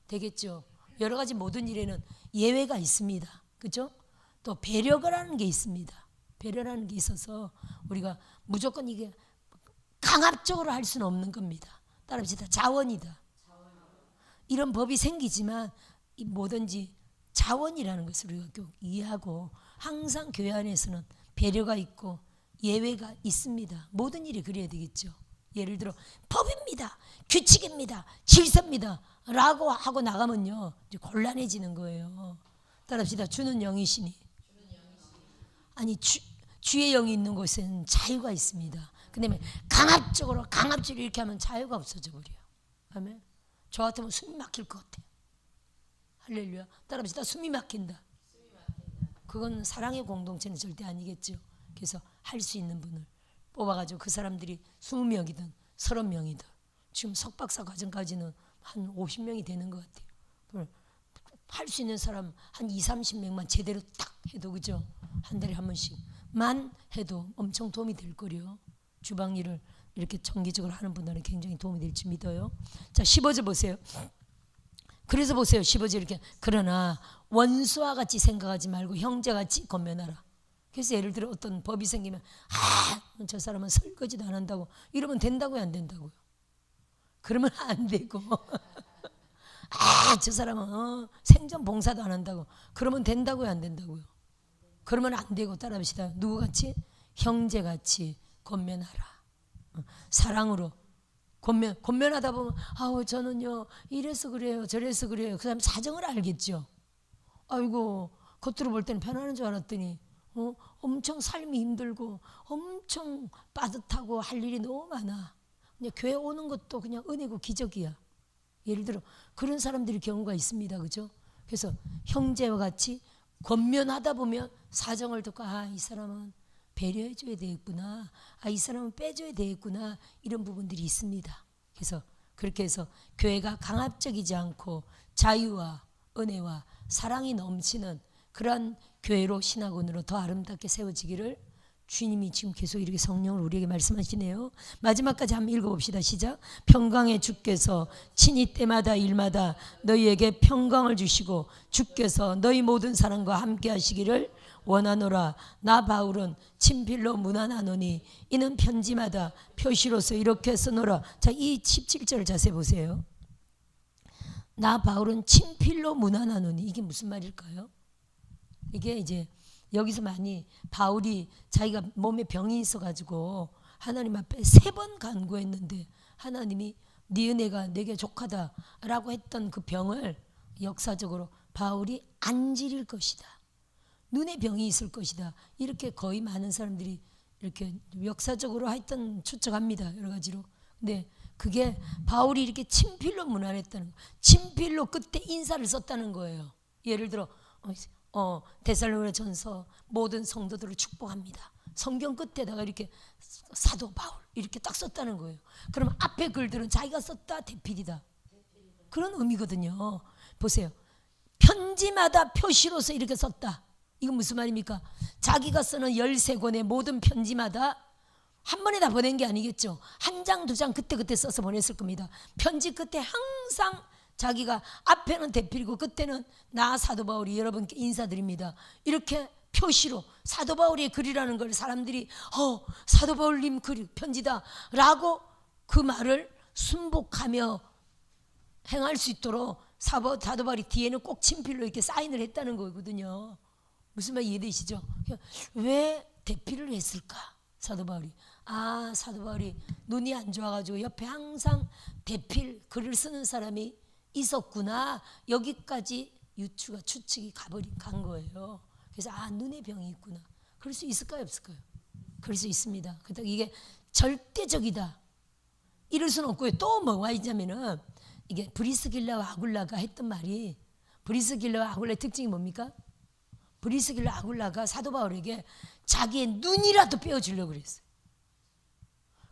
되겠죠. 여러 가지 모든 일에는 예외가 있습니다. 그렇죠? 또 배려라는 게 있습니다. 배려라는 게 있어서 우리가 무조건 이게 강압적으로 할 수는 없는 겁니다. 따라합시다. 자원이다. 이런 법이 생기지만 뭐든지 자원이라는 것을 우리가 꼭 이해하고 항상 교회 안에서는 배려가 있고 예외가 있습니다. 모든 일이 그래야 되겠죠. 예를 들어 법입니다, 규칙입니다, 질서입니다 라고 하고 나가면요 이제 곤란해지는 거예요. 따라합시다. 주는 영이시니 아니 주의 영이 있는 곳에는 자유가 있습니다. 근데 강압적으로 이렇게 하면 자유가 없어져 버려요. 아멘. 저 같으면 숨이 막힐 것 같아요. 할렐루야. 따라합시다. 숨이 막힌다. 그건 사랑의 공동체는 절대 아니겠죠. 그래서 할 수 있는 분을 뽑아가지고 그 사람들이 20명이든 30명이든 지금 석박사 과정까지는 한 50명이 되는 것 같아요. 할 수 있는 사람 한 20-30명만 제대로 딱 해도 그죠? 한 달에 한 번씩만 해도 엄청 도움이 될 거래요. 주방 일을 이렇게 정기적으로 하는 분들은 굉장히 도움이 될지 믿어요. 자 15절 보세요. 그래서 보세요. 15절 이렇게 그러나 원수와 같이 생각하지 말고 형제같이 권면하라. 그래서 예를 들어 어떤 법이 생기면 저 사람은 설거지도 안 한다고 이러면 된다고요, 안 된다고요? 그러면 안 되고 저 사람은 생전 봉사도 안 한다고 그러면 된다고요, 안 된다고요? 그러면 안 되고 따라합시다. 누구같이? 형제같이 권면하라. 사랑으로 권면하다 보면 저는요 이래서 그래요 저래서 그래요. 그 사람 사정을 알겠죠. 아이고 겉으로 볼 때는 편안한 줄 알았더니 엄청 삶이 힘들고 엄청 빠듯하고 할 일이 너무 많아. 그냥 교회 오는 것도 그냥 은혜고 기적이야. 예를 들어 그런 사람들이 경우가 있습니다. 그죠? 그래서 형제와 같이 권면하다 보면 사정을 듣고 이 사람은 배려해 줘야 되겠구나. 이 사람은 빼줘야 되겠구나. 이런 부분들이 있습니다. 그래서 그렇게 해서 교회가 강압적이지 않고 자유와 은혜와 사랑이 넘치는 그러한 교회로 신학원으로 더 아름답게 세워지기를 주님이 지금 계속 이렇게 성령으로 우리에게 말씀하시네요. 마지막까지 한번 읽어봅시다. 시작. 평강의 주께서 친히 때마다 일마다 너희에게 평강을 주시고 주께서 너희 모든 사람과 함께 하시기를 원하노라. 나 바울은 친필로 문안하노니 이는 편지마다 표시로서 이렇게 써노라. 자, 이 17절 자세히 보세요. 나 바울은 친필로 문안하노니 이게 무슨 말일까요? 이게 이제 여기서 많이 바울이 자기가 몸에 병이 있어가지고 하나님 앞에 3번 간구했는데 하나님이 네 은혜가 내게 족하다라고 했던 그 병을 역사적으로 바울이 안 지릴 것이다. 눈에 병이 있을 것이다. 이렇게 거의 많은 사람들이 이렇게 역사적으로 하여튼 추측합니다. 여러 가지로. 근데 그게 바울이 이렇게 친필로 문안했다는 거예요. 친필로 그때 인사를 썼다는 거예요. 예를 들어 데살로니가 전서 모든 성도들을 축복합니다. 성경 끝에다가 이렇게 사도 바울 이렇게 딱 썼다는 거예요. 그러면 앞에 글들은 자기가 썼다 대필이다 그런 의미거든요. 보세요. 편지마다 표시로서 이렇게 썼다. 이건 무슨 말입니까? 자기가 쓰는 13권의 모든 편지마다 한 번에 다 보낸 게 아니겠죠. 한 장, 2장 그때 써서 보냈을 겁니다. 편지 끝에 항상 자기가 앞에는 대필이고 끝에는 나 사도 바울이 여러분께 인사드립니다. 이렇게 표시로 사도 바울의 글이라는 걸 사람들이 사도 바울님 글 편지다 라고 그 말을 순복하며 행할 수 있도록 사도 바울이 뒤에는 꼭 친필로 이렇게 사인을 했다는 거거든요. 무슨 말 이해되시죠? 왜 대필을 했을까? 사도 바울이 사도 바울이 눈이 안 좋아가지고 옆에 항상 대필 글을 쓰는 사람이 있었구나. 여기까지 추측이 간 거예요. 그래서 눈의 병이 있구나. 그럴 수 있을까요, 없을까요? 그럴 수 있습니다. 그러니까 이게 절대적이다 이럴 수는 없고요. 또 뭐가 있냐면은 이게 브리스길라와 아굴라가 했던 말이, 브리스길라와 아굴라의 특징이 뭡니까? 브리스길라 아굴라가 사도 바울에게 자기의 눈이라도 빼어주려고 그랬어요.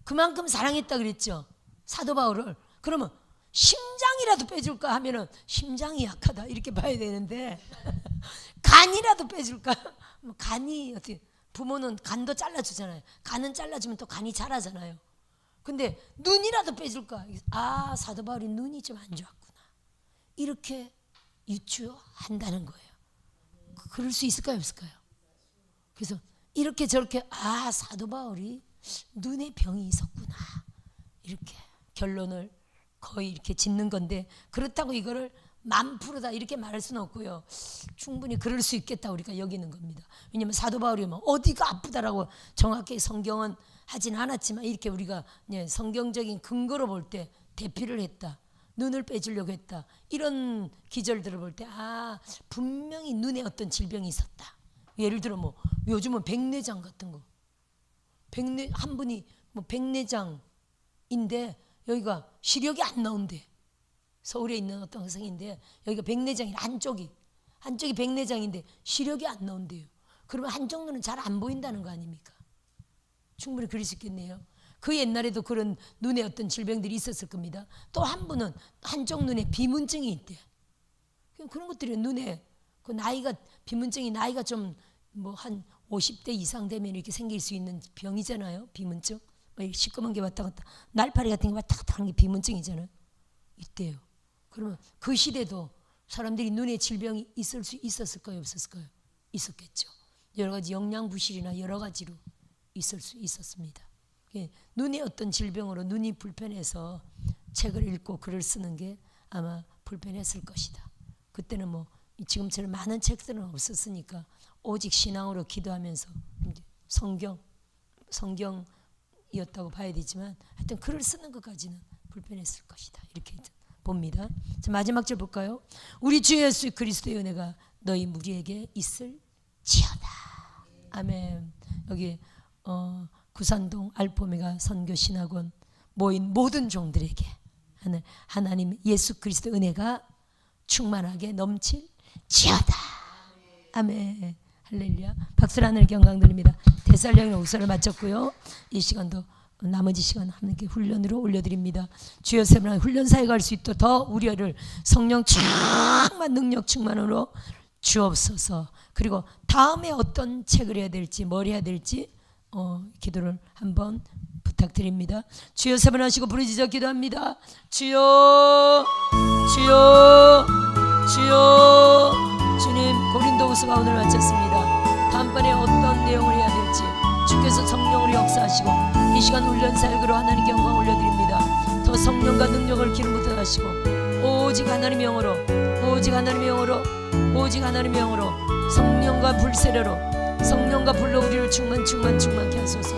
그만큼 사랑했다 그랬죠, 사도 바울을. 그러면 심장이라도 빼줄까 하면은 심장이 약하다 이렇게 봐야 되는데 간이라도 빼줄까? 간이 어떻게, 부모는 간도 잘라주잖아요. 간은 잘라주면 또 간이 자라잖아요. 근데 눈이라도 빼줄까? 사도 바울이 눈이 좀 안 좋았구나 이렇게 유추한다는 거예요. 그럴 수 있을까요, 없을까요? 그래서 이렇게 저렇게 사도 바울이 눈에 병이 있었구나 이렇게 결론을 거의 이렇게 짓는 건데, 그렇다고 이거를 1000%다 이렇게 말할 수는 없고요. 충분히 그럴 수 있겠다 우리가 여기는 겁니다. 왜냐하면 사도 바울이 뭐 어디가 아프다라고 정확히 성경은 하진 않았지만, 이렇게 우리가 성경적인 근거로 볼 때 대피를 했다, 눈을 빼주려고 했다, 이런 기절들을 볼 때 분명히 눈에 어떤 질병이 있었다. 예를 들어 뭐 요즘은 백내장 같은 거, 한 분이 뭐 백내장인데 여기가 시력이 안 나온대. 서울에 있는 어떤 의사인데 여기가 백내장이 한쪽이 백내장인데 시력이 안 나온대요. 그러면 한쪽 눈은 잘 안 보인다는 거 아닙니까? 충분히 그럴 수 있겠네요. 그 옛날에도 그런 눈에 어떤 질병들이 있었을 겁니다. 또 한 분은 한쪽 눈에 비문증이 있대. 그런 것들이 눈에 그 나이가, 비문증이 나이가 좀 뭐 한 50대 이상 되면 이렇게 생길 수 있는 병이잖아요. 비문증. 시꺼먼 게 왔다 갔다, 날파리 같은 게 왔다 갔다 하는 게 비문증이잖아요. 있대요. 그러면 그 시대도 사람들이 눈에 질병이 있었을까요, 없었을까요? 있었겠죠. 여러 가지 영양부실이나 여러 가지로 있었습니다. 눈의 어떤 질병으로 눈이 불편해서 책을 읽고 글을 쓰는 게 아마 불편했을 것이다. 그때는 뭐 지금처럼 많은 책들은 없었으니까 오직 신앙으로 기도하면서 성경이었다고 봐야 되지만, 하여튼 글을 쓰는 것까지는 불편했을 것이다 이렇게 봅니다. 자, 마지막 절 볼까요? 우리 주 예수 그리스도의 은혜가 너희 무리에게 있을지어다. 아멘. 여기 구산동 알포메가 선교신학원 모인 모든 종들에게 하나님 예수 그리스도의 은혜가 충만하게 넘칠지어다. 아멘. 할렐루야. 박수를 하늘 경강 드립니다. 데살로니가 후서를 마쳤고요. 이 시간도 나머지 시간 하나님께 훈련으로 올려드립니다. 주여 세분한 훈련사에 갈 수 있도록 더 우리를 성령 충만 능력 충만으로 주옵소서. 그리고 다음에 어떤 책을 해야 될지 뭘 해야 될지 기도를 한번 부탁드립니다. 주여 세분하시고 부르짖어 기도합니다. 주여 주여 주여. 주님, 고린도후서가 오늘 마쳤습니다. 다음번에 어떤 내용을 해야 될지 주께서 성령으로 역사하시고 이 시간 훈련 사역으로 하나님께 영광 올려드립니다. 더 성령과 능력을 기름 붓어 하시고 오직 하나님의 영으로, 오직 하나님의 영으로, 오직 하나님의 영으로 성령과 불 세례로, 성령과 불로 우리를 충만케 하소서.